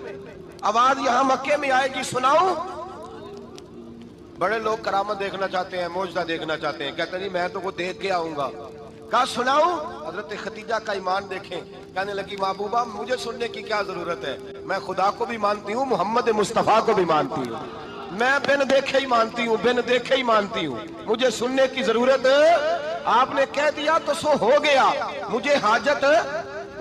آواز یہاں مکے میں آئے گی، سناؤں؟ بڑے لوگ کرامت دیکھنا چاہتے ہیں، معجزہ دیکھنا چاہتے ہیں، کہتے نہیں میں تو وہ دیکھ کے آؤں گا۔ کہا سناؤں؟ حضرت خدیجہ کا ایمان دیکھیں، کہنے لگی محبوبہ مجھے سننے کی کیا ضرورت ہے، میں خدا کو بھی مانتی ہوں، محمد مصطفیٰ کو بھی مانتی ہوں، میں بن دیکھے ہی مانتی ہوں، بن دیکھے ہی مانتی ہوں، مجھے سننے کی ضرورت ہے، آپ نے کہہ دیا تو سو ہو گیا، مجھے حاجت ہے۔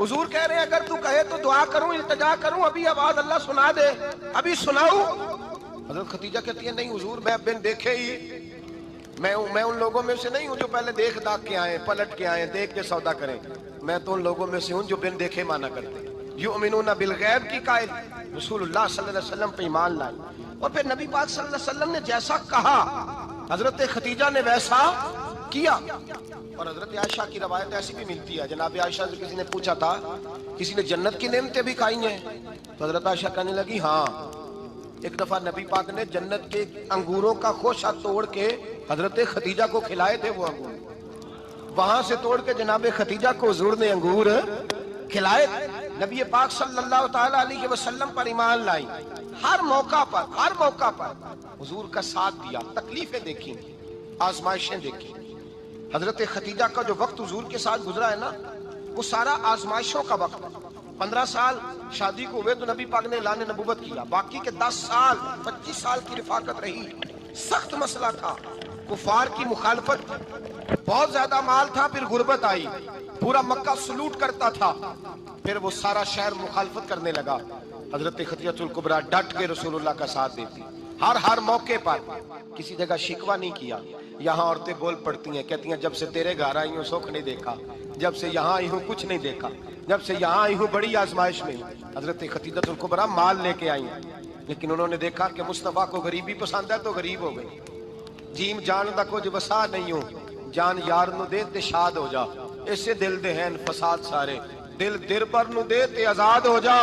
حضور کہہ رہے ہیں اگر تو کہے تو دعا کروں، التجا کروں، ابھی آواز اللہ سنا دے، ابھی سناؤں؟ حضرت خدیجہ کہتی ہے نہیں حضور میں بن دیکھے ہی، میں ان لوگوں میں سے نہیں ہوں جو پہلے دیکھ داکھ کے آئیں، پلٹ کے آئیں، دیکھ کے سودا کریں، میں تو ان لوگوں میں سے ہوں جو بن دیکھے مانا کرتے ہیں، یؤمنون بالغیب کی قائل، رسول اللہ صلی اللہ علیہ وسلم پہ ایمان لائے۔ اور پھر نبی پاک صلی اللہ علیہ وسلم نے جیسا کہا حضرت خدیجہ نے ویسا کیا۔ اور حضرت عائشہ کی روایت ایسی بھی ملتی ہے، جناب عائشہ سے کسی نے پوچھا تھا کسی نے جنت کی نعمتیں بھی کھائی ہیں؟ تو حضرت عائشہ کہنے لگی ہاں، ایک دفعہ نبی پاک نے جنت کے انگوروں کا خوشہ توڑ کے حضرت خدیجہ کو کھلائے تھے، وہ انگور وہاں سے توڑ کے جناب خدیجہ کو حضور نے انگور کھلائے۔ نبی پاک صلی اللہ تعالیٰ علیہ وسلم پر ایمان لائی، ہر موقع پر حضور کا ساتھ دیا، تکلیفیں دیکھیں، آزمائشیں دیکھیں۔ حضرت خدیجہ کا جو وقت حضور کے ساتھ گزرا ہے نا، وہ سارا آزمائشوں کا وقت۔ 15 سال شادی کو ہوئے تو نبی پاک نے اعلان نبوت کیا، باقی کے 10 سال 25 سال کی رفاقت رہی، سخت مسئلہ تھا، کفار کی مخالفت، بہت زیادہ مال تھا، پھر غربت آئی، پورا مکہ سلوٹ کرتا تھا، پھر وہ سارا شہر مخالفت کرنے لگا۔ حضرت خدیجہ الکبریٰ ڈٹ کے رسول اللہ کا ساتھ دیتی، ہر موقع پر کسی جگہ شکوہ نہیں کیا۔ یہاں عورتیں بول پڑتی ہیں، کہتی ہیں جب سے تیرے گھر آئی ہوں سکھ نہیں دیکھا، جب سے یہاں آئی ہوں کچھ نہیں دیکھا، جب سے یہاں آئی ہوں بڑی آزمائش میں ہوں۔ حضرت خدیجہ الکبریٰ مال لے کے آئی ہیں، لیکن انہوں نے دیکھا کہ مصطفیٰ کو غریبی پسند ہے تو غریب ہو گئی۔ جیم جان دا کچھ وسا نہیں ہو، جان یار نو دے تے شاد ہو جا، اسے دل دے ہیں فساد سارے، دل در پر نو دے تے آزاد ہو جا،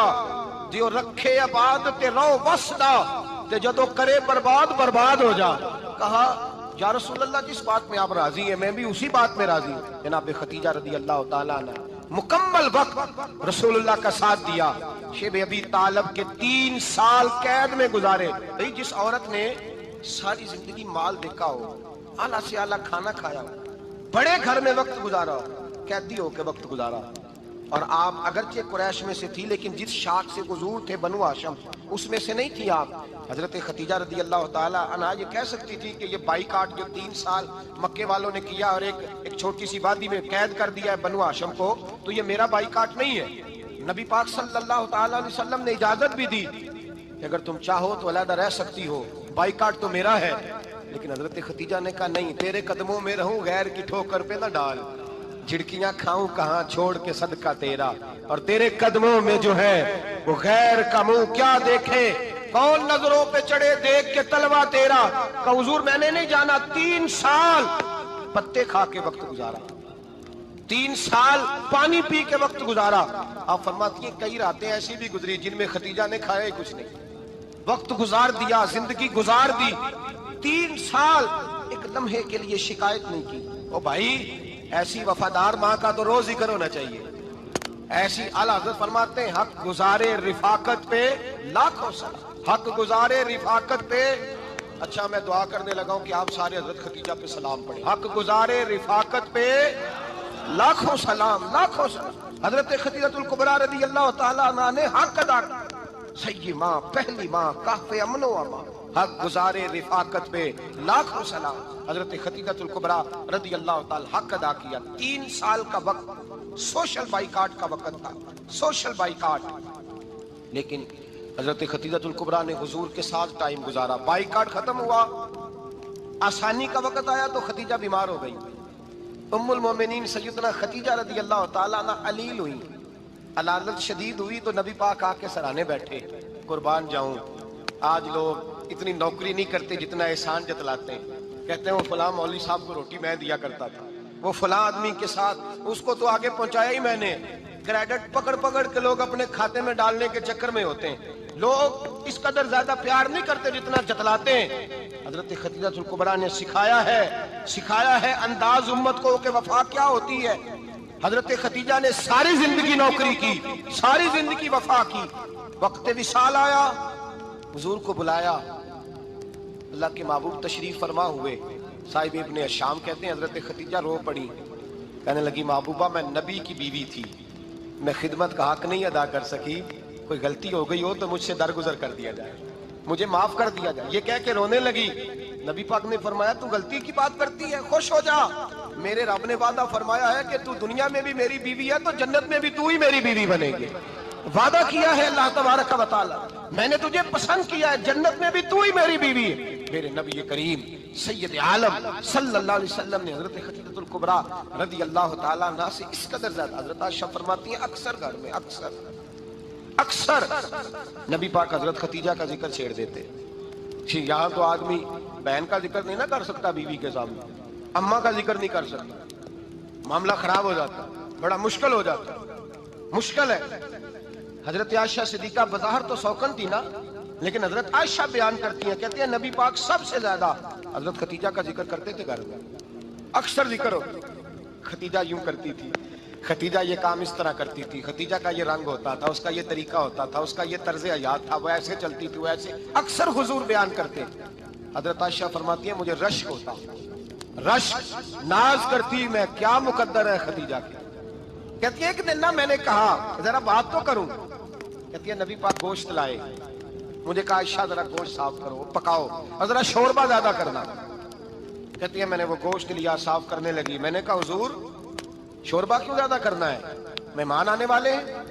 جیو رکھے آباد تے رو وسدا تے جدو کرے برباد ہو جا۔ کہا یا رسول اللہ جس بات میں آپ راضی ہیں میں بھی اسی بات میں راضی ہوں۔ جناب خدیجہ رضی اللہ تعالیٰ عنہ مکمل وقت رسول اللہ کا ساتھ دیا۔ شیب ابی طالب کے 3 سال قید میں گزارے۔ بھئی جس عورت نے ساری زندگی مال دیکھا ہو، اعلیٰ سے اعلیٰ کھانا کھایا ہو، بڑے گھر میں وقت گزارا ہو، قیدی ہو کے وقت گزارا، اور آپ اگرچہ قریش میں سے تھی لیکن جس شاخ سے حضور تھے بنو ہاشم اس میں سے نہیں تھی آپ۔ حضرت خدیجہ رضی اللہ تعالیٰ عنہ یہ کہہ سکتی تھی کہ یہ بائیکاٹ جو 3 سال مکے والوں نے کیا اور ایک چھوٹی سی وادی میں قید کر دیا ہے بنو ہاشم کو، تو یہ میرا بائیکاٹ نہیں ہے۔ نبی پاک صلی اللہ تعالیٰ علیہ وسلم نے اجازت بھی دی کہ اگر تم چاہو تو علیحدہ رہ سکتی ہو، بائیکاٹ تو میرا ہے، لیکن حضرت خدیجہ نے کہا نہیں، تیرے قدموں میں رہوں، غیر کی ٹھوکر پہ نہ ڈال، جھڑکیاں کھاؤں کہاں چھوڑ کے صدقہ تیرا، اور تیرے قدموں میں جو ہے وہ غیر کا منہ کیا دیکھے، کون نظروں پہ چڑھے دیکھ کے تلوا تیرا۔ کہ حضور میں نے نہیں جانا، 3 سال پتے کھا کے وقت گزارا، 3 سال پانی پی کے وقت گزارا۔ آپ فرماتی ہیں کئی راتیں ایسی بھی گزری جن میں خدیجہ نے کھایا ہی کچھ نہیں، وقت گزار دیا، زندگی گزار دی، 3 سال ایک لمحے کے لیے شکایت نہیں کی۔ او بھائی، ایسی وفادار ماں کا تو روز ذکر ہونا چاہیے۔ ایسی اعلیٰ حضرت فرماتے ہیں حق گزارے رفاقت پہ لاکھوں سلام، حق گزارے رفاقت پہ۔ اچھا میں دعا کرنے لگا ہوں کہ آپ سارے حضرت خدیجہ پہ سلام پڑھیں۔ حق گزارے رفاقت پہ لاکھوں سلام، لاکھوں سلام۔ حضرت خدیجہ الکبریٰ رضی اللہ تعالیٰ عنہ نے حق ادا کیا، سیدی ماں، پہلی ماں، کہف امن و امان، حق گزارے رفاقت پہ لاکھوں سلام۔ حضرت خدیجہ الکبریٰ رضی اللہ تعالیٰ حق ادا کیا۔ 3 سال کا وقت سوشل بائیکاٹ کا وقت تھا، سوشل بائیکاٹ، لیکن حضرت خدیجہ الکبریٰ نے حضور کے ساتھ ٹائم گزارا۔ بائیکاٹ ختم ہوا، آسانی کا وقت آیا تو خدیجہ بیمار ہو گئی۔ ام المومنین سیدنا خدیجہ رضی اللہ تعالیٰ عنہ علیل ہوئی، علالت شدید ہوئی تو نبی پاک آ کے سرانے بیٹھے۔ قربان جاؤں، آج لوگ اتنی نوکری نہیں کرتے جتنا احسان جتلاتے ہیں، کہتے ہیں وہ فلاں مولوی صاحب کو روٹی میں دیا کرتا تھا، وہ فلاں آدمی کے ساتھ اس کو تو آگے پہنچایا ہی میں نے۔ کریڈٹ پکڑ پکڑ کے لوگ اپنے کھاتے میں ڈالنے کے چکر میں ہوتے ہیں، لوگ اس قدر زیادہ پیار نہیں کرتے جتنا جتلاتے ہیں۔ حضرت خدیجہ الکبریٰ نے سکھایا ہے انداز امت کو کہ وفا کیا ہوتی ہے۔ حضرت خدیجہ نے ساری زندگی نوکری کی، ساری زندگی وفا کی۔ وقت وصال آیا، حضور کو بلایا، اللہ کے محبوب تشریف فرما ہوئے۔ صاحب ابن الشام کہتے ہیں حضرت خدیجہ رو پڑی، کہنے لگی محبوبہ میں نبی کی بیوی تھی، میں خدمت کا حق نہیں ادا کر سکی، کوئی غلطی ہو گئی ہو تو مجھ سے درگزر کر دیا جائے، مجھے معاف کر دیا جائے۔ یہ کہہ کے رونے لگی۔ نبی پاک نے فرمایا تو غلطی کی بات کرتی ہے، خوش ہو جا، میرے رب نے وعدہ فرمایا ہے کہ تو دنیا میں بھی میری بیوی ہے تو جنت میں بھی تو ہی میری بیوی بنے گی۔ وعدہ کیا ہے اللہ تبارک و تعالی، میں نے تجھے پسند کیا ہے، جنت میں بھی تو ہی میری بیوی ہے۔ میرے نبی کریم سید عالم صلی اللہ علیہ وسلم نے حضرت خدیجہ الکبریٰ رضی اللہ تعالیٰ عنہ سے اس قدر زیادہ، حضرت عائشہ فرماتی ہیں اکثر گھر میں اکثر نبی پاک حضرت خدیجہ کا ذکر چھیڑ دیتے۔ یہاں تو آدمی بہن کا ذکر نہیں نہ کر سکتا بیوی کے سامنے، اماں کا ذکر نہیں کر سکتا، معاملہ خراب ہو جاتا، بڑا مشکل ہو جاتا، مشکل ہے۔ حضرت عائشہ صدیقہ بظاہر تو سوکن تھی نا، لیکن حضرت عائشہ بیان کرتی ہیں، کہتی ہیں نبی پاک سب سے زیادہ حضرت خدیجہ کا ذکر کرتے تھے گھر میں، اکثر ذکر ہوتا۔ خدیجہ یوں کرتی تھی، خدیجہ یہ کام اس طرح کرتی تھی، خدیجہ کا یہ رنگ ہوتا تھا، اس کا یہ طریقہ ہوتا تھا، اس کا یہ طرز حیات تھا، وہ ایسے چلتی تھی، وہ ایسے، اکثر حضور بیان کرتے۔ حضرت عائشہ فرماتی ہیں مجھے رشک ہوتا، رشک، ناز کرتی میں، کیا مقدر ہے خدیجہ کی۔ کہتی ہے ایک دن نا میں نے کہا ذرا بات تو کروں، کہتی ہے نبی پاک گوشت لائے، مجھے کہا عائشہ ذرا گوشت صاف کرو، پکاؤ اور ذرا شوربہ زیادہ کرنا۔ کہتی ہے میں نے وہ گوشت لیا، صاف کرنے لگی، میں نے کہا حضور شوربہ کیوں زیادہ کرنا ہے، مہمان آنے والے ہیں،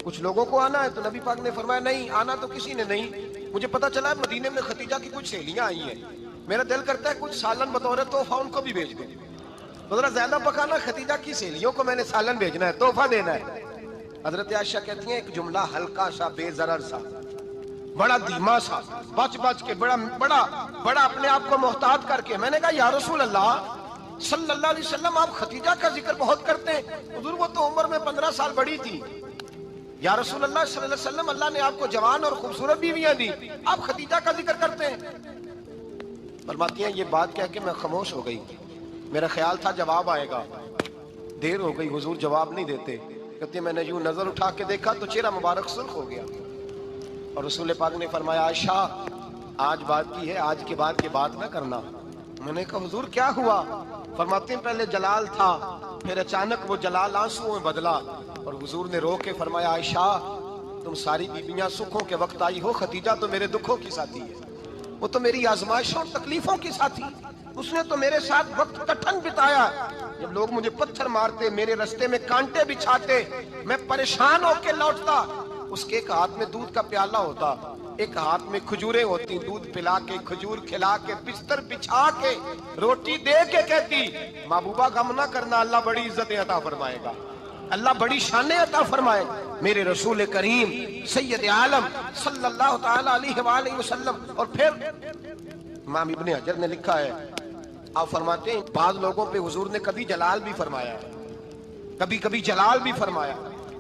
کچھ لوگوں کو آنا ہے۔ تو نبی پاک نے فرمایا نہیں آنا تو کسی نے نہیں، مجھے پتا چلا ہے مدینے میں خدیجہ کی کچھ سہیلیاں آئی ہیں، میرا دل کرتا ہے کچھ سالن بطور تحفہ ان کو بھی بھیج دیں، تو ذرا زیادہ پکانا، خدیجہ کی سہیلیوں کو میں نے سالن بھیجنا ہے، تحفہ دینا ہے۔ حضرت عائشہ کہتی ہیں ایک جملہ ہلکا سا، بے ضرر سا، بڑا دھیما سا، بچ کے بڑا اپنے آپ کو محتاط کر کے، میں نے کہا یا رسول اللہ صلی اللہ علیہ وسلم آپ خدیجہ کا ذکر بہت کرتے ہیں، حضور وہ تو عمر میں 15 سال بڑی تھی، یا رسول اللہ صلی اللہ علیہ وسلم اللہ نے آپ کو جوان اور خوبصورت بیویاں دی، آپ خدیجہ کا ذکر کرتے ہیں۔ فرماتی ہیں یہ بات کہہ کے میں خاموش ہو گئی، میرا خیال تھا جواب آئے گا، دیر ہو گئی، حضور جواب نہیں دیتے۔ کہتے ہیں میں نے یوں نظر اٹھا کے دیکھا تو چہرہ مبارک سرخ ہو گیا، اور رسول پاک نے فرمایا عائشہ آج بات کی ہے، آج کے بعد کی بات نہ کرنا۔ میں نے کہا حضور کیا ہوا؟ فرماتے ہیں پہلے جلال تھا، پھر اچانک وہ جلال آنسو میں بدلا، اور حضور نے رو کے فرمایا عائشہ تم ساری بیویاں سکھوں کے وقت آئی ہو، خدیجہ تو میرے دکھوں کی ساتھی ہے، وہ تو میری آزمائشوں اور تکلیفوں کی ساتھی، اس نے تو میرے ساتھ وقت کٹھن بتایا، جب لوگ مجھے پتھر مارتے، میرے رستے میں کانٹے بچھاتے، میں پریشان ہو کے لوٹتا، اس کے ایک ہاتھ میں دودھ کا پیالہ ہوتا، ایک ہاتھ میں کھجوریں ہوتی، دودھ پلا کے کھجور کھلا کے بستر بچھا کے روٹی دے کے کہتی محبوبہ غم نہ کرنا، اللہ بڑی عزتیں عطا فرمائے گا، اللہ بڑی شانیں عطا فرمائے گا۔ میرے رسول کریم سید عالم صلی اللہ تعالی علیہ وآلہ وسلم۔ اور پھر امام ابن حجر نے لکھا ہے، آپ فرماتے ہیں بعض لوگوں پہ حضور نے کبھی جلال بھی فرمایا ہے، کبھی کبھی جلال بھی فرمایا،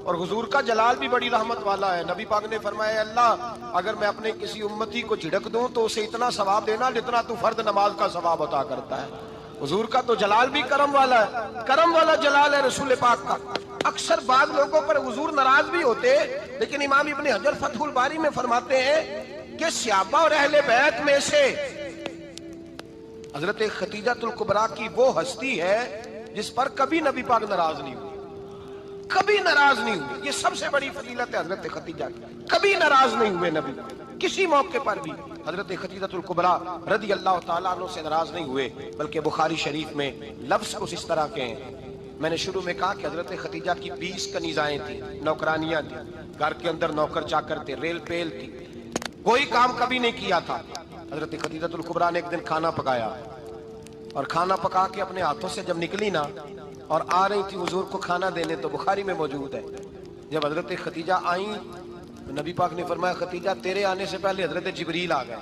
اور حضور کا جلال بھی بڑی رحمت والا ہے۔ نبی پاک نے فرمایا اللہ اگر میں اپنے کسی امتی کو جھڑک دوں تو اسے اتنا ثواب دینا جتنا تو فرد نماز کا ثواب عطا کرتا ہے۔ حضور کا تو جلال بھی کرم والا ہے، کرم والا جلال ہے رسول پاک کا۔ اکثر بعض لوگوں پر حضور ناراض بھی ہوتے، لیکن امام ابن حجر فتح الباری میں فرماتے ہیں کہ صحابہ اور اہل بیت میں سے حضرت خدیجہ الکبریٰ کی وہ ہستی ہے جس پر کبھی نبی پاک ناراض نہیں ہوئے، کبھی ناراض نہیں ہوئے۔ یہ سب سے بڑی فضیلت ہے حضرت خدیجہ کی، کبھی ناراض نہیں ہوئے نبی، کسی موقع پر بھی حضرت خدیجہ الکبریٰ رضی اللہ تعالیٰ عنہ سے ناراض نہیں ہوئے، بلکہ بخاری شریف میں لفظ کچھ اس طرح کے ہیں۔ میں نے شروع میں کہا کہ حضرت خدیجہ کی 20 کنیزائیں تھیں، نوکرانیاں تھیں، گھر کے اندر نوکر چاکر تھے، ریل پیل تھی، کوئی کام کبھی نہیں کیا تھا۔ حضرت خدیجہ الکبریٰ نے ایک دن کھانا پکایا، اور کھانا پکا کے اپنے ہاتھوں سے جب نکلی نا اور آ رہی تھی حضور کو کھانا دینے، تو بخاری میں موجود ہے جب حضرت خدیجہ آئیں تو نبی پاک نے فرمایا خدیجہ تیرے آنے سے پہلے حضرت جبریل آ گئے،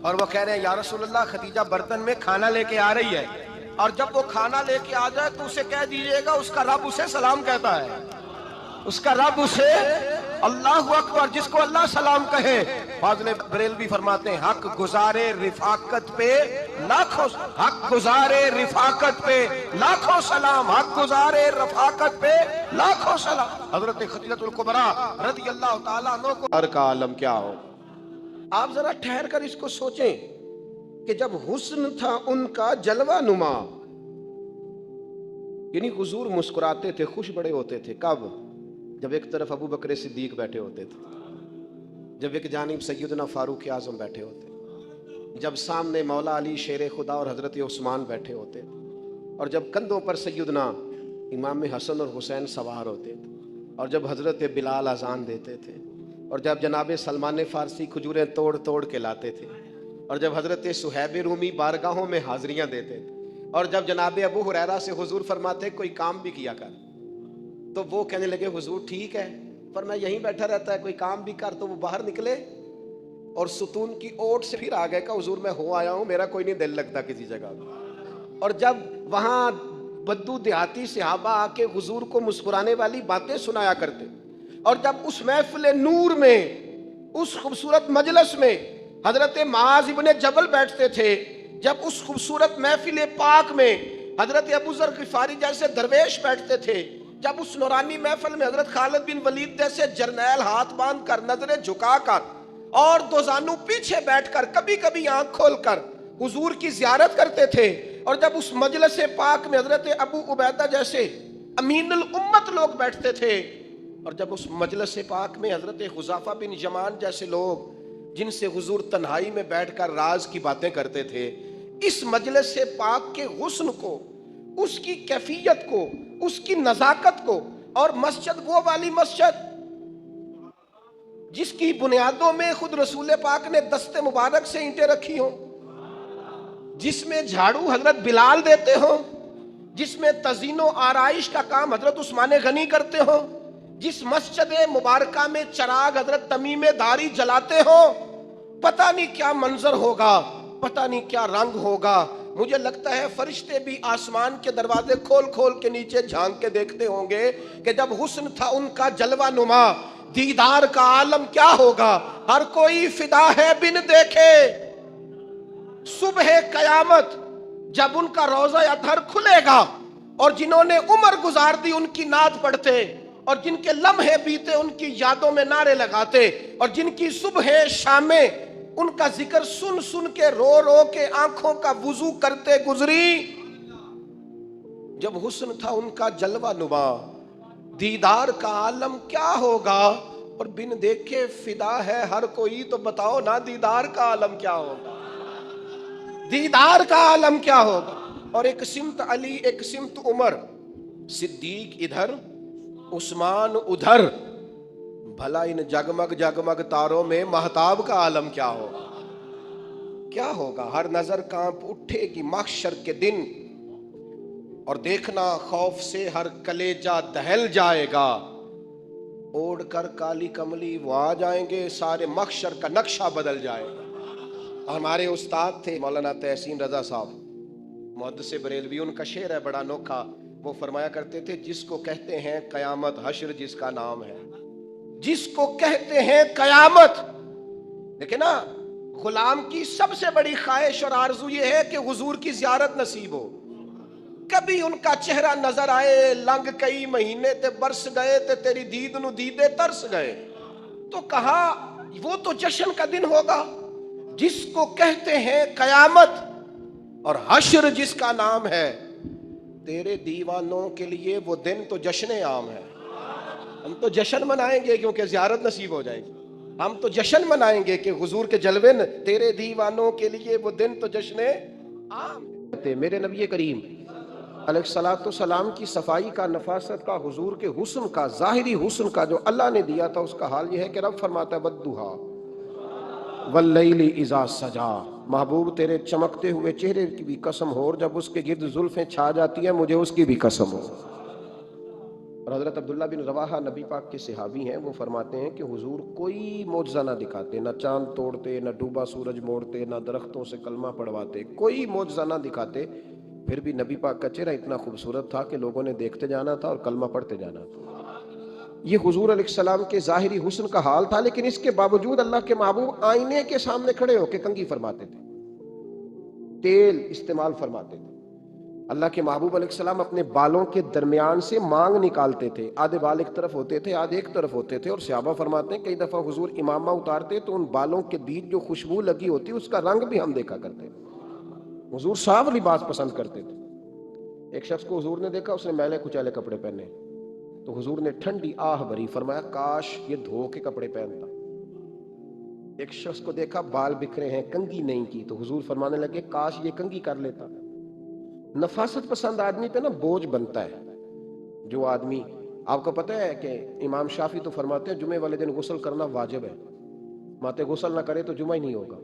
اور وہ کہہ رہے ہیں یا رسول اللہ خدیجہ برتن میں کھانا لے کے آ رہی ہے، اور جب وہ کھانا لے کے آ جائے تو اسے کہہ دیجئے گا اس کا رب اسے سلام کہتا ہے، اس کا رب اسے اللہ اکبر، جس کو اللہ سلام کہے۔ فاضل بریلوی فرماتے ہیں حق گزارے رفاقت پہ لاکھوں، حق گزارے رفاقت پہ لاکھوں سلام، حق گزارے رفاقت پہ لاکھوں سلام۔ حضرت خدیجہ الکبریٰ رضی اللہ تعالیٰ عنہ کو ہر کا عالم کیا ہو۔ آپ ذرا ٹھہر کر اس کو سوچیں کہ جب حسن تھا ان کا جلوہ نما، یعنی حضور مسکراتے تھے، خوش بڑے ہوتے تھے، کب؟ جب ایک طرف ابو بکر صدیق بیٹھے ہوتے تھے، جب ایک جانب سیدنا فاروق اعظم بیٹھے ہوتے، جب سامنے مولا علی شیر خدا اور حضرت عثمان بیٹھے ہوتے، اور جب کندھوں پر سیدنا امام حسن اور حسین سوار ہوتے تھے، اور جب حضرت بلال اذان دیتے تھے، اور جب جناب سلمان فارسی کھجوریں توڑ توڑ کے لاتے تھے، اور جب حضرت صہیب رومی بارگاہوں میں حاضریاں دیتے تھے، اور جب جناب ابو ہریرہ سے حضور فرماتے کوئی کام بھی کیا کر، تو وہ کہنے لگے حضور ٹھیک ہے، پر میں یہیں بیٹھا رہتا ہے، کوئی کام بھی کر، تو وہ باہر نکلے اور ستون کی اوٹ سے پھر آ گئے کہ حضور میں ہو آیا ہوں، میرا کوئی نہیں دل لگتا کسی جگہ۔ اور جب وہاں بدو دیہاتی صحابہ آ کے حضور کو مسکرانے والی باتیں سنایا کرتے، اور جب اس محفل نور میں، اس خوبصورت مجلس میں حضرت معاذ ابن جبل بیٹھتے تھے، جب اس خوبصورت محفل پاک میں حضرت ابو ذر غفاری جیسے درویش بیٹھتے تھے، جب اس نورانی محفل میں حضرت خالد بن ولید جیسے جرنیل ہاتھ باندھ کر، نظریں جھکا کر اور دو زانو پیچھے بیٹھ کر، کبھی کبھی آنکھ کھول کر حضور کی زیارت کرتے تھے، اور جب اس مجلس پاک میں حضرت ابو عبیدہ جیسے امین الامت لوگ بیٹھتے تھے، اور جب اس مجلس پاک میں حضرت حذیفہ بن یمان جیسے لوگ جن سے حضور تنہائی میں بیٹھ کر راز کی باتیں کرتے تھے، اس مجلس پاک کے حسن کو، اس کی کیفیت کو، اس کی نزاکت کو، اور مسجد وہ والی مسجد جس کی بنیادوں میں خود رسول پاک نے دست مبارک سے اینٹیں رکھی ہوں، جس میں جھاڑو حضرت بلال دیتے ہوں، جس میں تزئین و آرائش کا کام حضرت عثمان غنی کرتے ہوں، جس مسجد مبارکہ میں چراغ حضرت تمیم داری جلاتے ہوں، پتہ نہیں کیا منظر ہوگا، پتہ نہیں کیا رنگ ہوگا۔ مجھے لگتا ہے فرشتے بھی آسمان کے دروازے کھول کھول کے نیچے جھانک کے دیکھتے ہوں گے کہ جب حسن تھا ان کا جلوہ نما، دیدار کا عالم کیا ہوگا، ہر کوئی فدا ہے بن دیکھے۔ صبح قیامت جب ان کا روضہ اطہر کھلے گا، اور جنہوں نے عمر گزار دی ان کی نعت پڑھتے، اور جن کے لمحے بیتے ان کی یادوں میں نعرے لگاتے، اور جن کی صبح شامیں ان کا ذکر سن سن کے رو رو کے آنکھوں کا وضو کرتے گزری، جب حسن تھا ان کا جلوہ نما، دیدار کا عالم کیا ہوگا، اور بن دیکھے فدا ہے ہر کوئی، تو بتاؤ نا دیدار کا عالم کیا ہوگا، دیدار کا عالم کیا ہوگا۔ اور ایک سمت علی، ایک سمت عمر، صدیق ادھر، عثمان ادھر، بھلا ان جگمگ جگمگ تاروں میں مہتاب کا عالم کیا ہوگا؟ کیا ہوگا؟ ہر نظر کانپ اٹھے گی محشر کے دن، اور دیکھنا خوف سے ہر کلیجہ دہل جائے گا۔ اوڑھ کر کالی کملی وہ آ جائیں گے، سارے محشر کا نقشہ بدل جائے گا۔ ہمارے استاد تھے مولانا تحسین رضا صاحب، محدث بریلوی، ان کا شعر ہے بڑا انوکھا۔ وہ فرمایا کرتے تھے جس کو کہتے ہیں قیامت، حشر جس کا نام ہے۔ جس کو کہتے ہیں قیامت، لیکن نا غلام کی سب سے بڑی خواہش اور آرزو یہ ہے کہ حضور کی زیارت نصیب ہو۔ کبھی ان کا چہرہ نظر آئے، لنگ کئی مہینے تے برس گئے تے تیری دید نو دیدے ترس گئے۔ تو کہا وہ تو جشن کا دن ہوگا جس کو کہتے ہیں قیامت، اور حشر جس کا نام ہے۔ تیرے دیوانوں کے لیے وہ دن تو جشن عام ہے۔ ہم تو جشن منائیں گے کیونکہ زیارت نصیب ہو جائے گی۔ ہم تو جشن منائیں گے کہ حضور کے جلوے، تیرے دیوانوں کے لیے وہ دن تو جشن عام ہے۔ میرے نبی کریم علیہ الصلوۃ والسلام کی صفائی کا، نفاست کا، حضور کے حسن کا، ظاہری حسن کا جو اللہ نے دیا تھا، اس کا حال یہ ہے کہ رب فرماتا ہے وَالضُّحَىٰ وَاللَّيْلِ إِذَا سَجَىٰ، محبوب تیرے چمکتے ہوئے چہرے کی بھی قسم ہو، اور جب اس کے گرد زلفیں چھا جاتی ہیں مجھے اس کی بھی قسم ہو۔ اور حضرت عبداللہ بن رواحہ نبی پاک کے صحابی ہیں، وہ فرماتے ہیں کہ حضور کوئی معجزہ نہ دکھاتے، نہ چاند توڑتے، نہ ڈوبا سورج موڑتے، نہ درختوں سے کلمہ پڑھواتے، کوئی معجزہ نہ دکھاتے، پھر بھی نبی پاک کا چہرہ اتنا خوبصورت تھا کہ لوگوں نے دیکھتے جانا تھا اور کلمہ پڑھتے جانا تھا۔ یہ حضور علیہ السلام کے ظاہری حسن کا حال تھا، لیکن اس کے باوجود اللہ کے محبوب آئینے کے سامنے کھڑے ہو کے کنگھی فرماتے تھے، تیل استعمال فرماتے تھے۔ اللہ کے محبوب علیہ السلام اپنے بالوں کے درمیان سے مانگ نکالتے تھے، آدھے بال ایک طرف ہوتے تھے، آدھے ایک طرف ہوتے تھے، اور صحابہ فرماتے ہیں کئی دفعہ حضور امامہ اتارتے تو ان بالوں کے بیچ جو خوشبو لگی ہوتی اس کا رنگ بھی ہم دیکھا کرتے۔ حضور صاف لباس پسند کرتے تھے۔ ایک شخص کو حضور نے دیکھا، اس نے میلے کچیلے کپڑے پہنے، تو حضور نے ٹھنڈی آہ بھری، فرمایا کاش یہ دھو کے کپڑے پہنتا۔ ایک شخص کو دیکھا بال بکھرے ہیں، کنگھی نہیں کی، تو حضور فرمانے لگے کاش یہ کنگھی کر لیتا۔ نفاست پسند آدمی پہ نا بوجھ بنتا ہے۔ جو آدمی، آپ کو پتہ ہے کہ امام شافعی تو فرماتے ہیں جمعے والے دن غسل کرنا واجب ہے، ماتے غسل نہ کرے تو جمعہ ہی نہیں ہوگا۔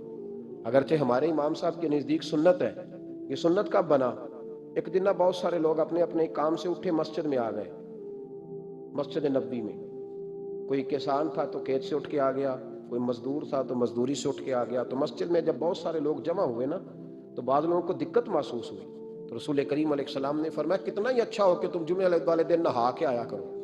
اگرچہ ہمارے امام صاحب کے نزدیک سنت ہے۔ یہ سنت کب بنا؟ ایک دن نہ بہت سارے لوگ اپنے اپنے کام سے اٹھے مسجد میں آ گئے، مسجد نبوی میں۔ کوئی کسان تھا تو کھیت سے اٹھ کے آ گیا، کوئی مزدور تھا تو مزدوری سے اٹھ کے آ گیا۔ تو مسجد میں جب بہت سارے لوگ جمع ہوئے نا، تو بعض لوگوں کو دقت محسوس ہوئی، تو رسول کریم علیہ السلام نے فرمایا کتنا ہی اچھا ہو کہ تم جمعے والے دن نہا کے آیا کرو۔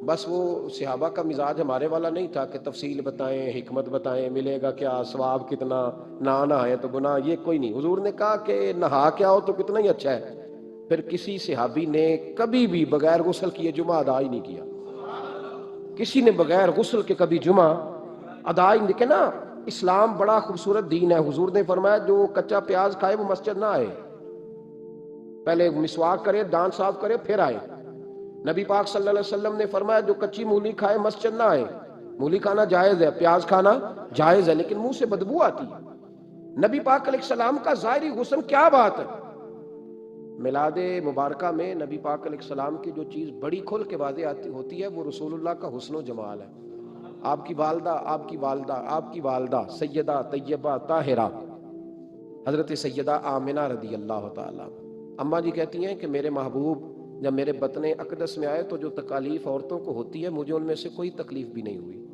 بس وہ صحابہ کا مزاج ہمارے والا نہیں تھا کہ تفصیل بتائیں، حکمت بتائیں، ملے گا کیا، ثواب کتنا، نہ نہائے تو گناہ، یہ کوئی نہیں۔ حضور نے کہا کہ نہا کے آؤ تو کتنا ہی اچھا ہے۔ پھر کسی صحابی نے کبھی بھی بغیر غسل کیے جمعہ ادا ہی نہیں کیا، کسی نے بغیر غسل کے کبھی جمعہ ادا ہی نہیں کیا نا۔ اسلام بڑا خوبصورت دین ہے۔ حضور نے فرمایا جو کچا پیاز کھائے وہ مسجد نہ آئے، پہلے مسواک کرے، دانت صاف کرے، پھر آئے۔ نبی پاک صلی اللہ علیہ وسلم نے فرمایا جو کچی مولی کھائے مسجد نہ آئے۔ مولی کھانا جائز ہے، پیاز کھانا جائز ہے، لیکن منہ سے بدبو آتی ہے۔ نبی پاک علیہ السلام کا ظاہری حسن کیا بات ہے۔ میلاد مبارکہ میں نبی پاک علیہ السلام کی جو چیز بڑی کھل کے واضح آتی ہوتی ہے وہ رسول اللہ کا حسن و جمال ہے۔ آپ کی والدہ، آپ کی والدہ، آپ کی والدہ سیدہ طیبہ طاہرہ حضرت سیدہ آمنہ رضی اللہ تعالیٰ، اماں جی کہتی ہیں کہ میرے محبوب جب میرے بطن اقدس میں آئے تو جو تکالیف عورتوں کو ہوتی ہے مجھے ان میں سے کوئی تکلیف بھی نہیں ہوئی،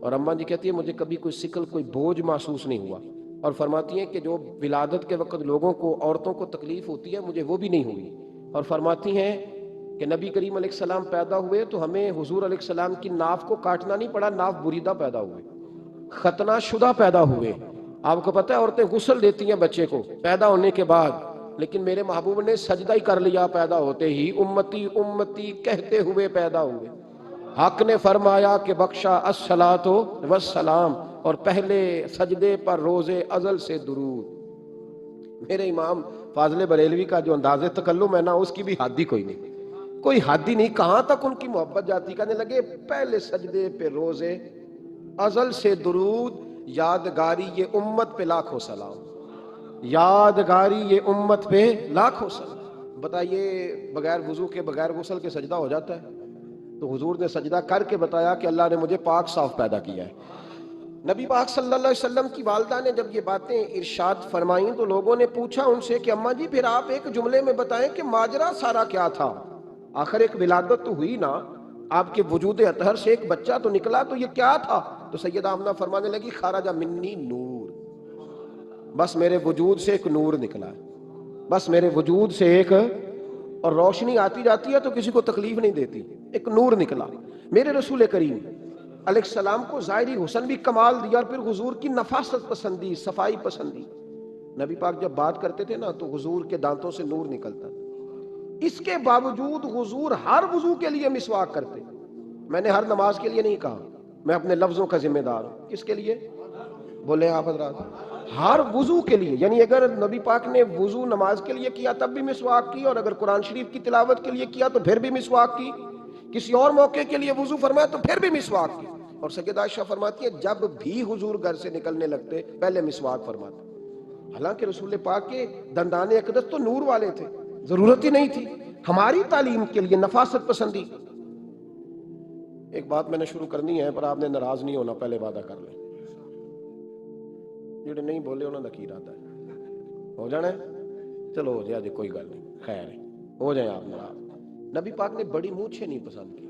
اور اماں جی کہتی ہیں مجھے کبھی کوئی ثقل، کوئی بوجھ محسوس نہیں ہوا، اور فرماتی ہیں کہ جو ولادت کے وقت لوگوں کو، عورتوں کو تکلیف ہوتی ہے مجھے وہ بھی نہیں ہوئی، اور فرماتی ہیں کہ نبی کریم علیہ السلام پیدا ہوئے تو ہمیں حضور علیہ السلام کی ناف کو کاٹنا نہیں پڑا، ناف بریدہ پیدا ہوئے، ختنہ شدہ پیدا ہوئے۔ آپ کو پتہ ہے عورتیں غسل دیتی ہیں بچے کو پیدا ہونے کے بعد، لیکن میرے محبوب نے سجدہ ہی کر لیا پیدا ہوتے ہی، امتی امتی کہتے ہوئے پیدا ہوئے۔ حق نے فرمایا کہ بخشا الصلاۃ والسلام، اور پہلے سجدے پر روز ازل سے درود۔ میرے امام فاضل بریلوی کا جو انداز تکلم ہے نا، اس کی بھی حد ہی کوئی نہیں، کوئی حد ہی نہیں، کہاں تک ان کی محبت جاتی، کہنے لگے پہلے سجدے پہ روز ازل سے درود، یادگاری یہ امت پہ لاکھوں سلام، یادگاری یہ امت پہ لاکھوں سلام۔ بتائیے بغیر وضو کے، بغیر غسل کے سجدہ ہو جاتا ہے؟ تو حضور نے سجدہ کر کے بتایا کہ اللہ نے مجھے پاک صاف پیدا کیا ہے۔ نبی پاک صلی اللہ علیہ وسلم کی والدہ نے جب یہ باتیں ارشاد فرمائیں تو لوگوں نے پوچھا ان سے کہ اماں جی پھر آپ ایک جملے میں بتائیں کہ ماجرا سارا کیا تھا، آخر ایک ولادت تو ہوئی نا، آپ کے وجود اطہر سے ایک بچہ تو نکلا، تو یہ کیا تھا؟ تو سیدہ آمنہ فرمانے لگی خرج منی نور، بس میرے وجود سے ایک نور نکلا ہے، بس میرے وجود سے ایک، اور روشنی آتی جاتی ہے تو کسی کو تکلیف نہیں دیتی، ایک نور نکلا۔ میرے رسول کریم علیہ السلام کو ظاہری حسن بھی کمال دیا، اور پھر حضور کی نفاست پسندی، صفائی پسندی۔ نبی پاک جب بات کرتے تھے نا تو حضور کے دانتوں سے نور نکلتا، اس کے باوجود حضور ہر وضو کے لیے مسواک کرتے۔ میں نے ہر نماز کے لیے نہیں کہا، میں اپنے لفظوں کا ذمہ دار ہوں۔ کس کے لیے بولے آپ حضرات؟ ہر وضو کے لیے، یعنی اگر نبی پاک نے وضو نماز کے لیے کیا تب بھی مسواک کی، اور اگر قرآن شریف کی تلاوت کے لیے کیا تو پھر بھی مسواک کی، کسی اور موقع کے لیے وضو فرمایا تو پھر بھی مسواک کی۔ اور سیدہ عائشہ فرماتی ہے جب بھی حضور گھر سے نکلنے لگتے پہلے مسواک فرماتے، حالانکہ رسول پاک کے دندان اقدس تو نور والے تھے، ضرورت ہی نہیں تھی۔ ہماری تعلیم کے لیے نفاست پسندی۔ ایک بات میں نے شروع کرنی ہے پر آپ نے ناراض نہیں ہونا، پہلے وعدہ کر لیں، جڑے نہیں بولے انہوں نے کی آتا ہے ہو جانا ہے، چلو ہو جائے جی، کوئی گل نہیں، خیر ہے، ہو جائیں آپ ناراض۔ نبی پاک نے بڑی مونچھیں نہیں پسند کی،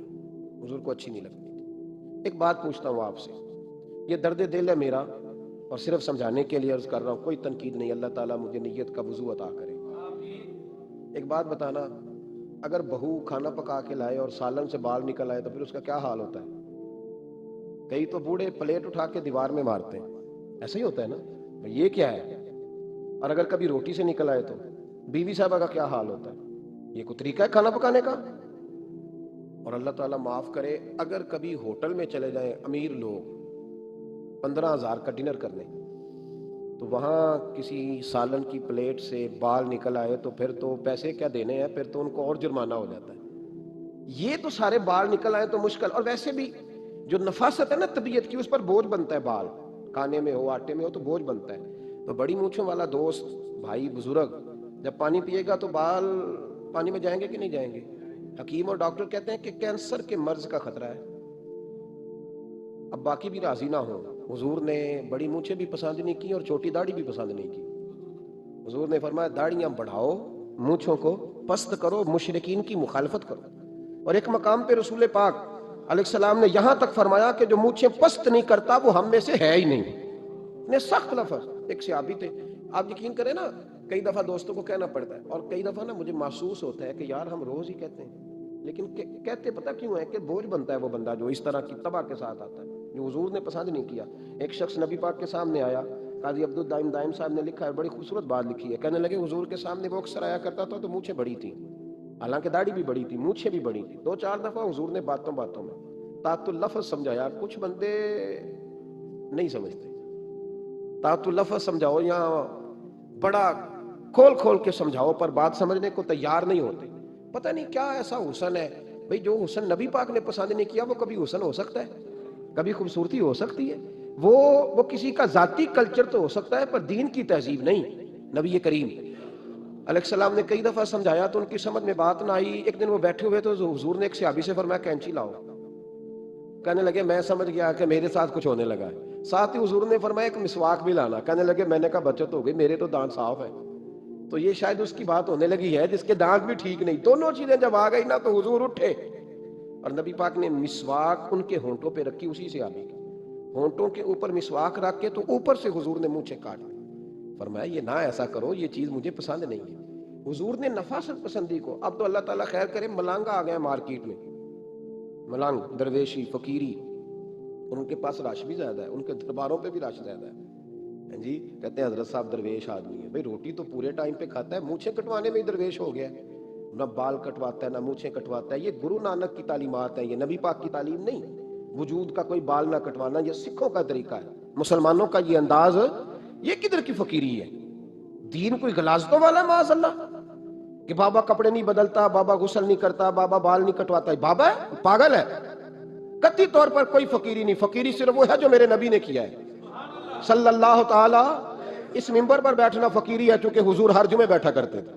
حضور کو اچھی نہیں لگتی تھی۔ ایک بات پوچھتا ہوں آپ سے، یہ درد دل ہے میرا اور صرف سمجھانے کے لیے عرض کر رہا ہوں، کوئی تنقید نہیں، اللہ تعالیٰ مجھے نیت کا وضو عطا کرے۔ ایک بات بتانا، اگر بہو کھانا پکا کے لائے اور سالن سے بال نکل آئے تو پھر اس کا کیا حال ہوتا ہے؟ کئی تو بوڑھے پلیٹ اٹھا کے دیوار میں مارتے ہیں، ایسا ہی ہوتا ہے نا، بھئی یہ کیا ہے؟ اور اگر کبھی روٹی سے نکل آئے تو بیوی صاحبہ کا کیا حال ہوتا ہے؟ یہ کوئی طریقہ ہے کھانا پکانے کا؟ اور اللہ تعالیٰ معاف کرے، اگر کبھی ہوٹل میں چلے جائیں امیر لوگ 15,000 کا ڈنر کرنے، تو وہاں کسی سالن کی پلیٹ سے بال نکل آئے تو پھر تو پیسے کیا دینے ہیں، پھر تو ان کو اور جرمانہ ہو جاتا ہے۔ یہ تو سارے بال نکل آئے تو مشکل، اور ویسے بھی جو نفاست ہے نا طبیعت کی، اس پر بوجھ بنتا ہے، بال کھانے میں ہو آٹے میں ہو تو بوجھ بنتا ہے۔ تو بڑی مونچھوں والا دوست بھائی بزرگ جب پانی پیے گا تو بال پانی میں جائیں گے کہ نہیں جائیں گے؟ حکیم اور ڈاکٹر کہتے ہیں کہ کینسر کے مرض کا خطرہ ہے۔ اب باقی بھی راضی نہ ہوں، حضور نے بڑی مونچھیں بھی پسند نہیں کی اور چھوٹی داڑھی بھی پسند نہیں کی۔ حضور نے فرمایا داڑیاں بڑھاؤ، مونچھوں کو پست کرو، مشرکین کی مخالفت کرو۔ اور ایک مقام پہ رسول پاک علیہ السلام نے یہاں تک فرمایا کہ جو مونچھیں پست نہیں کرتا وہ ہم میں سے ہے ہی نہیں۔ اتنے سخت لفظ۔ ایک صحابی تھے، آپ یقین کریں نا، کئی دفعہ دوستوں کو کہنا پڑتا ہے، اور کئی دفعہ نا مجھے محسوس ہوتا ہے کہ یار ہم روز ہی کہتے ہیں، لیکن کہتے پتہ کیوں ہے کہ بوجھ بنتا ہے وہ بندہ جو اس طرح کی تباہ کے ساتھ آتا ہے، جو حضور نے پسند نہیں کیا۔ ایک شخص نبی پاک کے سامنے آیا، قاضی عبد الدائم دائم صاحب نے لکھا ہے، بڑی خوبصورت بات لکھی ہے، کہنے لگے حضور کے سامنے وہ اکثر آیا کرتا تھا تو مونچھیں بڑی تھیں، حالانکہ داڑھی بھی بڑی تھی، مونچھیں بھی بڑی تھی۔ 2-4 دفعہ حضور نے باتوں باتوں میں تات اللفظ سمجھایا۔ کچھ بندے نہیں سمجھتے، تات اللفظ سمجھاؤ یا بڑا کھول کھول کے سمجھاؤ پر بات سمجھنے کو تیار نہیں ہوتے۔ پتہ نہیں کیا ایسا حسن ہے بھئی، جو حسن نبی پاک نے پسند نہیں کیا وہ کبھی حسن ہو سکتا ہے، کبھی خوبصورتی ہو سکتی ہے، وہ کسی کا ذاتی کلچر تو ہو سکتا ہے پر دین کی تہذیب نہیں۔ نبی کریم علیہ السلام نے کئی دفعہ سمجھایا تو ان کی سمجھ میں بات نہ آئی۔ ایک دن وہ بیٹھے ہوئے تو حضور نے ایک صحابی سے فرمایا کینچی لاؤ، کہنے لگے میں سمجھ گیا کہ میرے ساتھ کچھ ہونے لگا ہے۔ ساتھ ہی حضور نے فرمایا ایک مسواک بھی لانا، کہنے لگے میں نے کہا بچت ہو گئی، میرے تو دانت صاف ہیں۔ تو یہ شاید اس کی بات ہونے لگی ہے جس کے دانت بھی ٹھیک نہیں۔ دونوں چیزیں جب آ گئی نا تو حضور اٹھے اور نبی پاک نے مسواک ان کے ہونٹوں پہ رکھی، اسی صحابی کے ہونٹوں کے اوپر مسواک رکھ کے تو اوپر سے حضور نے مونچھیں کاٹ لی۔ فرمایا یہ نہ ایسا کرو، یہ چیز مجھے پسند نہیں ہے۔ حضور نے نفاست پسندی کو، اب تو اللہ تعالیٰ خیر کرے ملنگ آ گئے مارکیٹ میں، ملنگ درویشی فقیری، ان کے پاس رش بھی زیادہ ہے، ان کے درباروں پہ بھی رش زیادہ ہے جی۔ کہتے ہیں حضرت صاحب درویش آدمی ہے، بھئی روٹی تو پورے ٹائم پہ کھاتا ہے، مونچھیں کٹوانے میں ہی درویش ہو گیا ہے، نہ بال کٹواتا ہے نہ مونچھیں کٹواتا ہے۔ یہ گرو نانک کی تعلیمات ہیں، یہ نبی پاک کی تعلیم نہیں۔ وجود کا کوئی بال نہ کٹوانا یہ سکھوں کا طریقہ ہے، مسلمانوں کا یہ انداز، یہ کدھر کی فقیری ہے؟ دین کوئی غلاظتوں والا معاذ اللہ کہ بابا کپڑے نہیں بدلتا، بابا غسل نہیں کرتا، بابا بال نہیں کٹواتا، بابا ہے پاگل ہے؟ قطعی طور پر کوئی فقیری نہیں، فقیری صرف وہ ہے جو میرے نبی نے کیا ہے صلی اللہ تعالی۔ اس منبر پر بیٹھنا فقیری ہے چونکہ حضور ہر جمعے بیٹھا کرتے تھے،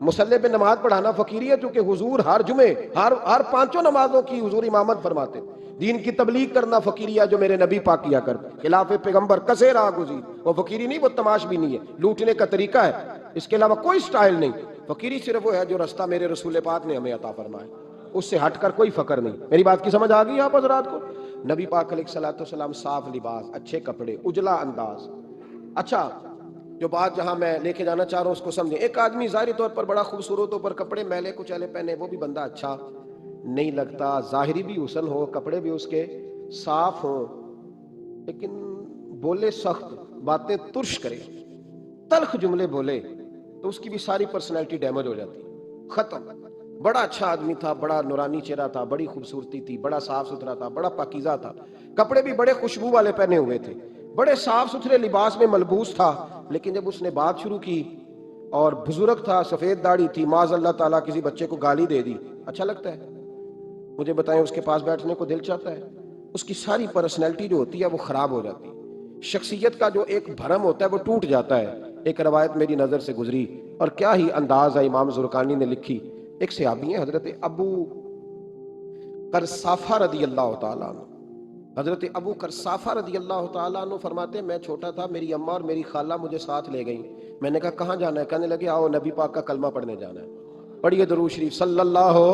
مسلح پہ نماز پڑھانا فقیری ہے، چونکہ حضور ہر جمعے ہر پانچوں نمازوں کی حضور امامت فرماتے۔ دین کی تبلیغ کرنا فقیری ہے جو میرے نبی پاک کیا کرتے، خلاف پیغمبر کسے راہ گزیر، وہ فقیری نہیں، وہ تماش بھی نہیں ہے، لوٹنے کا طریقہ ہے، اس کے علاوہ کوئی سٹائل نہیں۔ فقیری صرف وہ ہے جو رستہ میرے رسول پاک نے ہمیں عطا فرمایا، اس سے ہٹ کر کوئی فقر نہیں۔ میری بات کی سمجھ آ گئی آپ حضرات کو؟ نبی پاک علیہ الصلوۃ والسلام صاف لباس، اچھے کپڑے، اجلا انداز۔ اچھا، جو بات جہاں میں لے کے جانا چاہ رہا ہوں اس کو سمجھیں۔ ایک آدمی ظاہری طور پر بڑا خوبصورت ہو پر کپڑے میلے کچیلے پہنے، وہ بھی بندہ اچھا نہیں لگتا۔ ظاہری بھی حسن ہو، کپڑے بھی اس کے صاف ہوں، لیکن بولے سخت، باتیں ترش کرے، تلخ جملے بولے، تو اس کی بھی ساری پرسنالٹی ڈیمیج ہو جاتی، ختم۔ بڑا اچھا آدمی تھا، بڑا نورانی چہرہ تھا، بڑی خوبصورتی تھی، بڑا صاف ستھرا تھا، بڑا پاکیزہ تھا، کپڑے بھی بڑے خوشبو والے پہنے ہوئے تھے، بڑے صاف ستھرے لباس میں ملبوس تھا، لیکن جب اس نے بات شروع کی اور بزرگ تھا، سفید داڑھی تھی، معاذ اللہ تعالیٰ کسی بچے کو گالی دے دی، اچھا لگتا ہے؟ مجھے بتائیں، اس کے پاس بیٹھنے کو دل چاہتا ہے؟ اس کی ساری پرسنالٹی جو ہوتی ہے وہ خراب ہو جاتی ہے، شخصیت کا جو ایک بھرم ہوتا ہے وہ ٹوٹ جاتا ہے۔ ایک روایت میری نظر سے گزری، اور کیا ہی انداز ہے، امام زرقانی نے لکھی۔ ایک صحابی ہیں حضرت ابو قرصافہ رضی اللہ تعالیٰ عنہ، حضرت ابو قرصافہ رضی اللہ تعالیٰ عنہ فرماتے ہیں، میں چھوٹا تھا، میری اماں اور میری خالہ مجھے ساتھ لے گئیں، میں نے کہا کہاں جانا ہے؟ کہنے لگے آؤ نبی پاک کا کلمہ پڑھنے جانا ہے۔ پڑھیے درود شریف صلی اللہ ہو،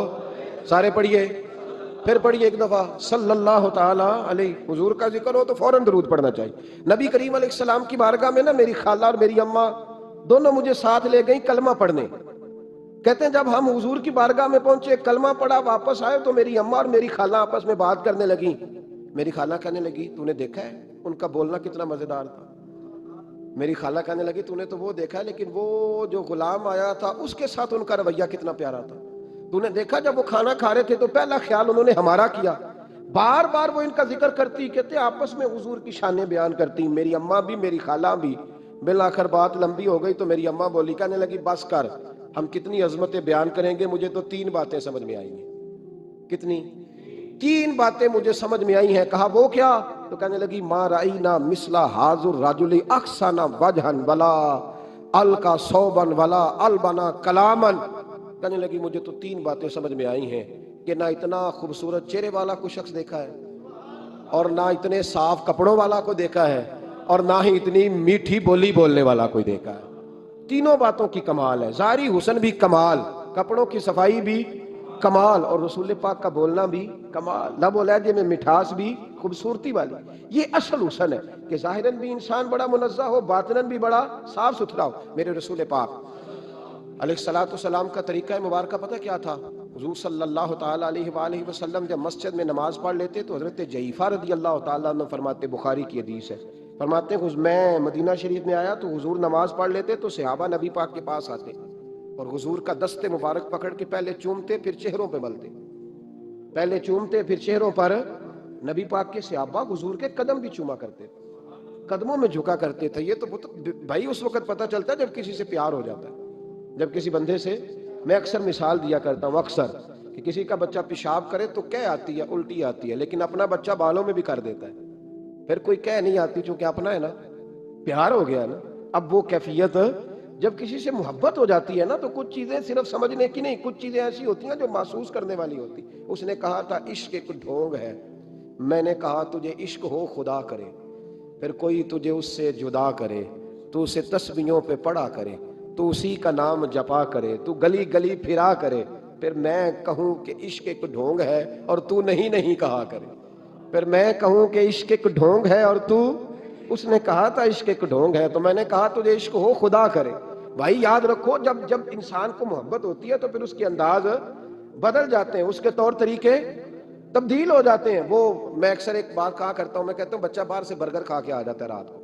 سارے پڑھیے، پھر پڑھیے ایک دفعہ صلی اللہ تعالیٰ علیہ۔ حضور کا ذکر ہو تو فوراً درود پڑھنا چاہیے۔ نبی کریم علیہ السلام کی بارگاہ میں نا میری خالہ اور میری اماں دونوں مجھے ساتھ لے گئیں کلمہ پڑھنے۔ کہتے ہیں جب ہم حضور کی بارگاہ میں پہنچے، کلمہ پڑھا، واپس آئے تو میری اماں اور میری خالہ آپس میں بات کرنے لگیں۔ میری خالہ کہنے لگی تو نے دیکھا ہے ان کا بولنا کتنا مزیدار تھا؟ میری خالہ کہنے لگی تو نے تو وہ دیکھا ہے، لیکن وہ جو غلام آیا تھا اس کے ساتھ ان کا رویہ کتنا پیارا تھا؟ تو نے دیکھا جب وہ کھانا کھا رہے تھے تو پہلا خیال انہوں نے ہمارا کیا۔ بار بار وہ ان کا ذکر کرتی، کہتے آپس میں حضور کی شانیں بیان کرتی، میری اماں بھی میری خالہ بھی۔ بالآخر بات لمبی ہو گئی تو میری اماں بولی، کہنے لگی بس کر، ہم کتنی عظمتیں بیان کریں گے، مجھے تو 3 باتیں سمجھ میں آئی ہیں۔ کتنی؟ 3 باتیں مجھے سمجھ میں آئی ہیں۔ کہا وہ کیا؟ تو کہنے لگی ما رأینا مثل ھذا الرجل احسن وجھا ولا القى ثوبا ولا البنا کلاما۔ کہنے لگی مجھے تو 3 باتیں سمجھ میں آئی ہیں کہ نہ اتنا خوبصورت چہرے والا کوئی شخص دیکھا ہے، اور نہ اتنے صاف کپڑوں والا کو دیکھا ہے، اور نہ ہی اتنی میٹھی بولی بولنے والا کوئی دیکھا ہے۔ تینوں باتوں کی کمال ہے، ظاہری حسن بھی کمال، کپڑوں کی صفائی بھی کمال، اور رسول پاک کا بولنا بھی کمال، لب و لہجے میں مٹھاس بھی خوبصورتی والی۔ یہ اصل حسن ہے کہ ظاہراً بھی انسان بڑا منزہ ہو، باطناً بھی بڑا صاف ستھرا ہو۔ میرے رسول پاک علیہ الصلوۃ والسلام کا طریقہ مبارکہ پتہ کیا تھا؟ حضور صلی اللہ تعالیٰ علیہ وآلہ وسلم جب مسجد میں نماز پڑھ لیتے تو حضرت جعفہ رضی اللہ تعالیٰ عنہ فرماتے، بخاری کی حدیث ہے، فرماتے ہیں میں مدینہ شریف میں آیا تو حضور نماز پڑھ لیتے تو صحابہ نبی پاک کے پاس آتے اور حضور کا دست مبارک پکڑ کے پہلے چومتے پھر چہروں پہ ملتے، پہلے چومتے پھر چہروں پر۔ نبی پاک کے صحابہ حضور کے قدم بھی چوما کرتے تھے، قدموں میں جھکا کرتے تھے۔ یہ تو بھائی اس وقت پتہ چلتا ہے جب کسی سے پیار ہو جاتا ہے، جب کسی بندے سے، میں اکثر مثال دیا کرتا ہوں اکثر کہ کسی کا بچہ پیشاب کرے تو کہہ آتی ہے، الٹی آتی ہے، لیکن اپنا بچہ بالوں میں بھی کر دیتا ہے، پھر کوئی کہہ نہیں آتی چونکہ اپنا ہے نا، پیار ہو گیا نا۔ اب وہ کیفیت جب کسی سے محبت ہو جاتی ہے نا تو کچھ چیزیں صرف سمجھنے کی نہیں، کچھ چیزیں ایسی ہوتی ہیں جو محسوس کرنے والی ہوتی۔ اس نے کہا تھا عشق ایک ڈھونگ ہے، میں نے کہا تجھے عشق ہو خدا کرے، پھر کوئی تجھے اس سے جدا کرے، تو اسے تسبیحوں پہ پڑھا کرے، تو اسی کا نام جپا کرے، تو گلی گلی پھرا کرے، پھر میں کہوں کہ عشق ایک ڈھونگ ہے اور تو نہیں نہیں کہا کرے، پھر میں کہوں کہ عشق ایک ڈھونگ ہے اور تو، اس نے کہا تھا عشق ایک ڈھونگ ہے تو میں نے کہا تجھے عشق ہو خدا کرے۔ بھائی یاد رکھو جب انسان کو محبت ہوتی ہے تو پھر اس کے انداز بدل جاتے ہیں، اس کے طور طریقے تبدیل ہو جاتے ہیں۔ وہ میں اکثر ایک بات کہا کرتا ہوں، میں کہتا ہوں بچہ باہر سے برگر کھا کے آ جاتا ہے رات کو،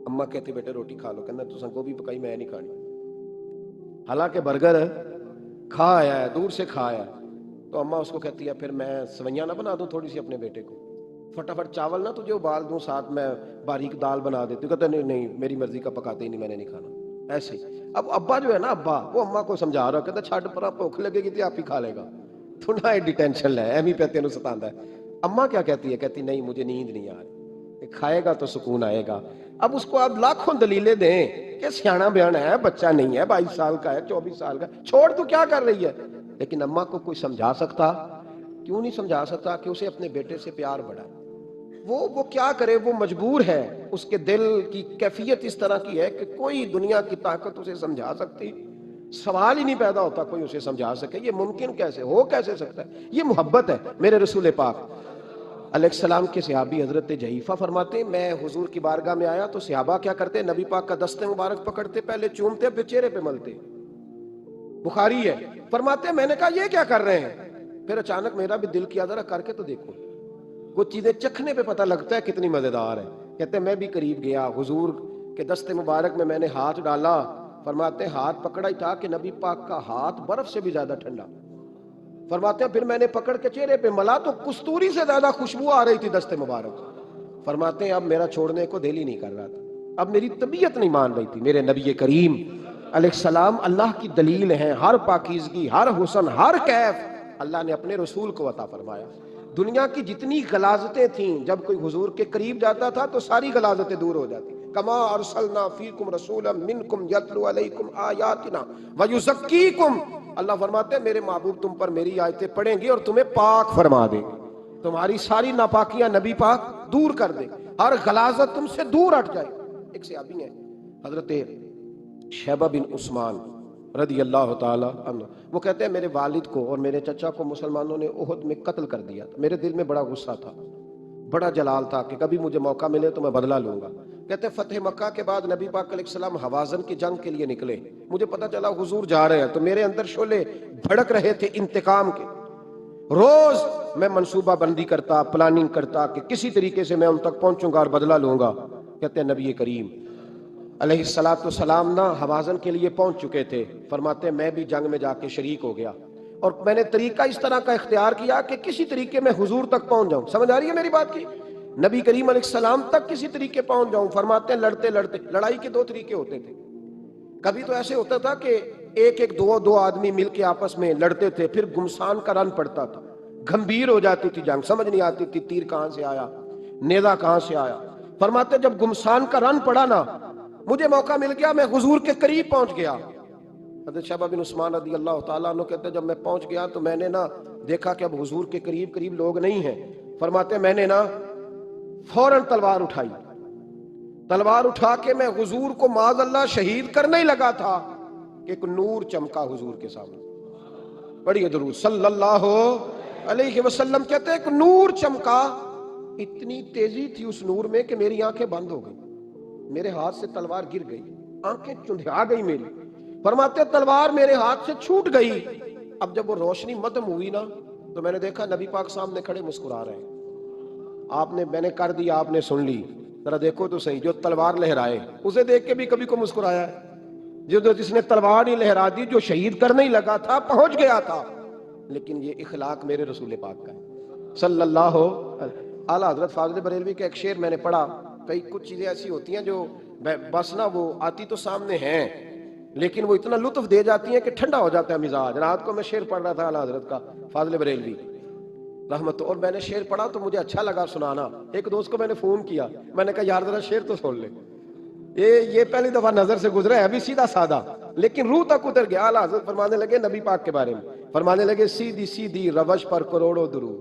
اماں کہتی بیٹے روٹی کھا لو، کہنا تو سن گوبھی پکائی میں نہیں کھانی، حالانکہ برگر کھا آیا ہے، دور سے کھا آیا ہے، تو اماں اس کو کہتی ہے پھر میں سوئیاں نہ بنا دوں تھوڑی سی اپنے بیٹے کو، فٹافٹ چاول نہ تجھے ابال دوں، ساتھ میں باریک دال بنا دیتی، کہتا نہیں نہیں میری مرضی کا پکاتے ہی نہیں، میں نے نہیں کھانا۔ ایسے اب ابا جو ہے نا، ابا وہ اماں کو سمجھا رہا، کہتا چھڈ پرا، بھوک لگے گی تو آپ ہی کھا لے گا، تو نہ ایڈی ٹینشن لے، ایم ہی پیتے نو ستاندا ہے۔ اماں کیا کہتی ہے؟ کہتی نہیں مجھے نیند نہیں آ رہی، کہ کھائے گا تو سکون آئے گا۔ اب اس کو آپ لاکھوں دلیلیں دیں کہ سیانا بیان ہے، بچہ نہیں ہے، 22 سال کا ہے، 24 سال کا، چھوڑ تو کیا کر رہی ہے؟ لیکن اماں کو کوئی سمجھا سکتا؟ کیوں نہیں سمجھا سکتا کہ اسے اپنے بیٹے سے پیار بڑھائے؟ وہ کیا کرے، وہ مجبور ہے، اس کے دل کی کیفیت اس طرح کی ہے کہ کوئی دنیا کی طاقت اسے سمجھا سکتی؟ سوال ہی نہیں پیدا ہوتا کوئی اسے سمجھا سکے۔ یہ ممکن کیسے ہو، کیسے سکتا ہے؟ یہ محبت ہے۔ میرے رسول پاک علیہ السلام کے صحابی حضرت جحیفہ فرماتے ہیں میں حضور کی بارگاہ میں آیا تو صحابہ کیا کرتے، نبی پاک کا دست مبارک پکڑتے، پہلے چومتے، پھر چہرے پہ ملتے۔ بخاری ہے، فرماتے ہیں میں نے کہا یہ کیا کر رہے ہیں؟ پھر اچانک میرا بھی دل کیا ذرا کر کے تو دیکھو، کچھ چیزیں چکھنے پہ پتہ لگتا ہے کتنی مزیدار ہے۔ کہتے ہیں میں بھی قریب گیا، حضور کے دست مبارک میں نے ہاتھ ڈالا، فرماتے ہیں ہاتھ پکڑا ہی تھا کہ نبی پاک کا ہاتھ برف سے بھی زیادہ ٹھنڈا۔ فرماتے ہیں پھر میں نے پکڑ کے چہرے پہ ملا تو کستوری سے زیادہ خوشبو آ رہی تھی دست مبارک۔ فرماتے ہیں اب میرا چھوڑنے کو دل ہی نہیں کر رہا تھا، اب میری طبیعت نہیں مان رہی تھی۔ میرے نبی کریم علیہ السلام اللہ کی دلیل ہیں، ہر پاکیزگی، ہر حسن، ہر کیف اللہ نے اپنے رسول کو عطا فرمایا۔ دنیا کی جتنی غلاظتیں تھیں جب کوئی حضور کے قریب جاتا تھا تو ساری غلاظتیں دور ہو جاتی۔ کما ارسلنا فیکم رسولا منکم یتلو علیکم آیاتنا ویزکیکم، اللہ فرماتے ہیں میرے محبوب تم پر میری آیتیں پڑھیں گے اور تمہیں پاک فرما دیں گے، تمہاری ساری ناپاکیاں نبی پاک دور کر دے، ہر غلاظت تم سے دور ہٹ جائے۔ ایک صحابی ہیں حضرت شیبہ بن عثمان رضی اللہ تعالی عنہ، وہ کہتے ہیں میرے والد کو اور میرے چچا کو مسلمانوں نے احد میں قتل کر دیا تھا، میرے دل میں بڑا غصہ تھا، بڑا جلال تھا کہ کبھی مجھے موقع ملے تو میں بدلہ لوں گا۔ کہتے ہیں فتح مکہ کے بعد نبی پاک علیہ السلام حوازن کی جنگ کے لیے نکلے، مجھے پتا چلا حضور جا رہے ہیں تو میرے اندر شعلے بھڑک رہے تھے انتقام کے۔ روز میں منصوبہ بندی کرتا، پلاننگ کرتا کہ کسی طریقے سے میں ان تک پہنچوں گا اور بدلہ لوں گا۔ کہتے ہیں نبی کریم علیہ السلام نہ حوازن کے لیے پہنچ چکے تھے، فرماتے ہیں میں بھی جنگ میں جا کے شریک ہو گیا اور میں نے طریقہ اس طرح کا اختیار کیا کہ کسی طریقے میں حضور تک پہنچ جاؤں۔ سمجھ آ رہی ہے میری بات کی؟ نبی کریم علیہ السلام تک کسی طریقے پہنچ جاؤں۔ فرماتے ہیں لڑتے لڑتے، لڑائی کے دو طریقے ہوتے تھے، کبھی تو ایسے ہوتا تھا کہ ایک دو آدمی مل کے آپس میں لڑتے تھے، پھر گمسان کا رن پڑتا تھا، گھمبیر ہو جاتی تھی جنگ، سمجھ نہیں آتی تھی تیر کہاں سے آیا، نیزہ کہاں سے آیا۔ فرماتے جب گمسان کا رن پڑا نا، مجھے موقع مل گیا، میں حضور کے قریب پہنچ گیا۔ حضرت شیبہ بن عثمان رضی اللہ تعالیٰ عنہ کہتے ہیں جب میں پہنچ گیا تو میں نے دیکھا کہ اب حضور کے قریب لوگ نہیں ہیں۔ فرماتے ہیں میں نے فوراً تلوار اٹھائی، تلوار اٹھا کے میں حضور کو معاذ اللہ شہید کرنے ہی لگا تھا کہ ایک نور چمکا حضور کے سامنے۔ پڑھیے درود صلی اللہ علیہ وسلم۔ کہتے ہیں ایک نور چمکا، اتنی تیزی تھی اس نور میں کہ میری آنکھیں بند ہو گئی، میرے ہاتھ سے تلوار گر گئی، آنکھیں چندھا گئی میری۔ فرماتے تلوار میرے ہاتھ سے چھوٹ گئی۔ اب جب وہ روشنی مدھم ہوئی نا تو میں نے دیکھا نبی پاک سامنے کھڑے مسکرا رہے ہیں۔ میں نے کر دیا، آپ نے سن لی، ذرا دیکھو تو صحیح، جو تلوار لہرائے اسے دیکھ کے بھی کبھی کو مسکرایا ہے، جس نے تلوار نہیں لہرا دی، جو شہید کرنے ہی لگا تھا، پہنچ گیا تھا۔ لیکن یہ اخلاق میرے رسول پاک کا ہے صلی اللہ اعلیٰ حضرت فاضل بریلوی کا ایک شعر میں نے پڑھا۔ کچھ چیزیں ایسی ہوتی ہیں جو بس وہ آتی تو سامنے ہیں لیکن وہ اتنا لطف دے جاتی ہیں کہ ٹھنڈا ہو جاتا ہے مزاج۔ رات کو میں شعر پڑھ رہا تھا اعلیٰ حضرت کا فاضل بریلوی رحمت، اور میں نے شعر پڑھا تو مجھے اچھا لگا سنانا۔ ایک دوست کو میں نے فون کیا، میں نے کہا یار ذرا شعر تو سن لے، یہ پہلی دفعہ نظر سے گزرا ہے، ابھی سیدھا سادہ لیکن روح تک اتر گیا۔ اعلیٰ حضرت فرمانے لگے نبی پاک کے بارے میں، فرمانے لگے سیدھی سیدھی روش پر کروڑوں درود،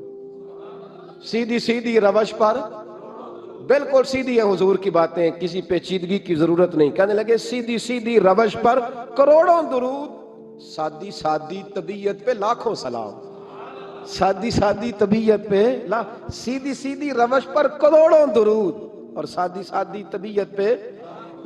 سیدھی سیدھی روش پر، بالکل سیدھی ہے حضور کی باتیں، کسی پیچیدگی کی ضرورت نہیں۔ کہنے لگے سیدھی سیدھی روش پر کروڑوں درود، سادی سادی طبیعت پہ لاکھوں سلام، سادی سادی طبیعت پہ سیدھی سیدھی روش پر کروڑوں درود اور سادی سادی طبیعت پہ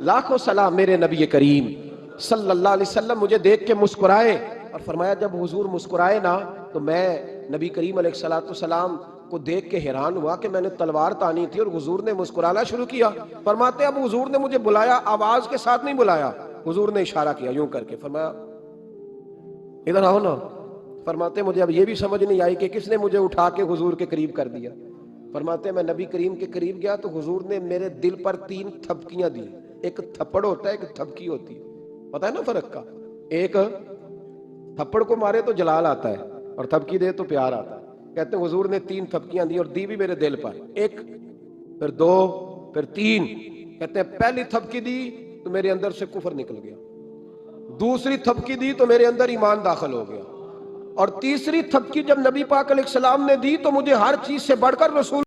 لاکھوں سلام۔ میرے نبی کریم صلی اللہ علیہ وسلم مجھے دیکھ کے مسکرائے اور فرمایا جب حضور مسکرائے نا تو میں نبی کریم علیہ السلام کو دیکھ کے حیران ہوا کہ میں نے تلوار تانی تھی اور حضور نے مسکرانا شروع کیا۔ فرماتے اب حضور نے مجھے بلایا، آواز کے ساتھ نہیں بلایا، حضور نے اشارہ کیا یوں کر کے، فرمایا ادھر آؤ نا۔ فرماتے مجھے اب یہ بھی سمجھ نہیں آئی کہ کس نے مجھے اٹھا کے حضور کے قریب کر دیا۔ فرماتے میں نبی کریم کے قریب گیا تو حضور نے میرے دل پر 3 تھپکیاں دی، ایک تھپڑ ہوتا ہے ایک تھپکی ہوتی ہے، پتہ ہے نا فرق کا؟ ایک تھپڑ کو مارے تو جلال آتا ہے اور تھپکی دے تو پیار آتا ہے۔ کہتے ہیں حضور نے 3 تھپکیاں دی اور دی بھی میرے دل پر، ایک پھر 2، پھر 3. کہتے ہیں پہلی تھپکی دی تو میرے اندر سے کفر نکل گیا، دوسری تھپکی دی تو میرے اندر ایمان داخل ہو گیا، اور تیسری تھپکی جب نبی پاک علیہ السلام نے دی تو مجھے ہر چیز سے بڑھ کر رسول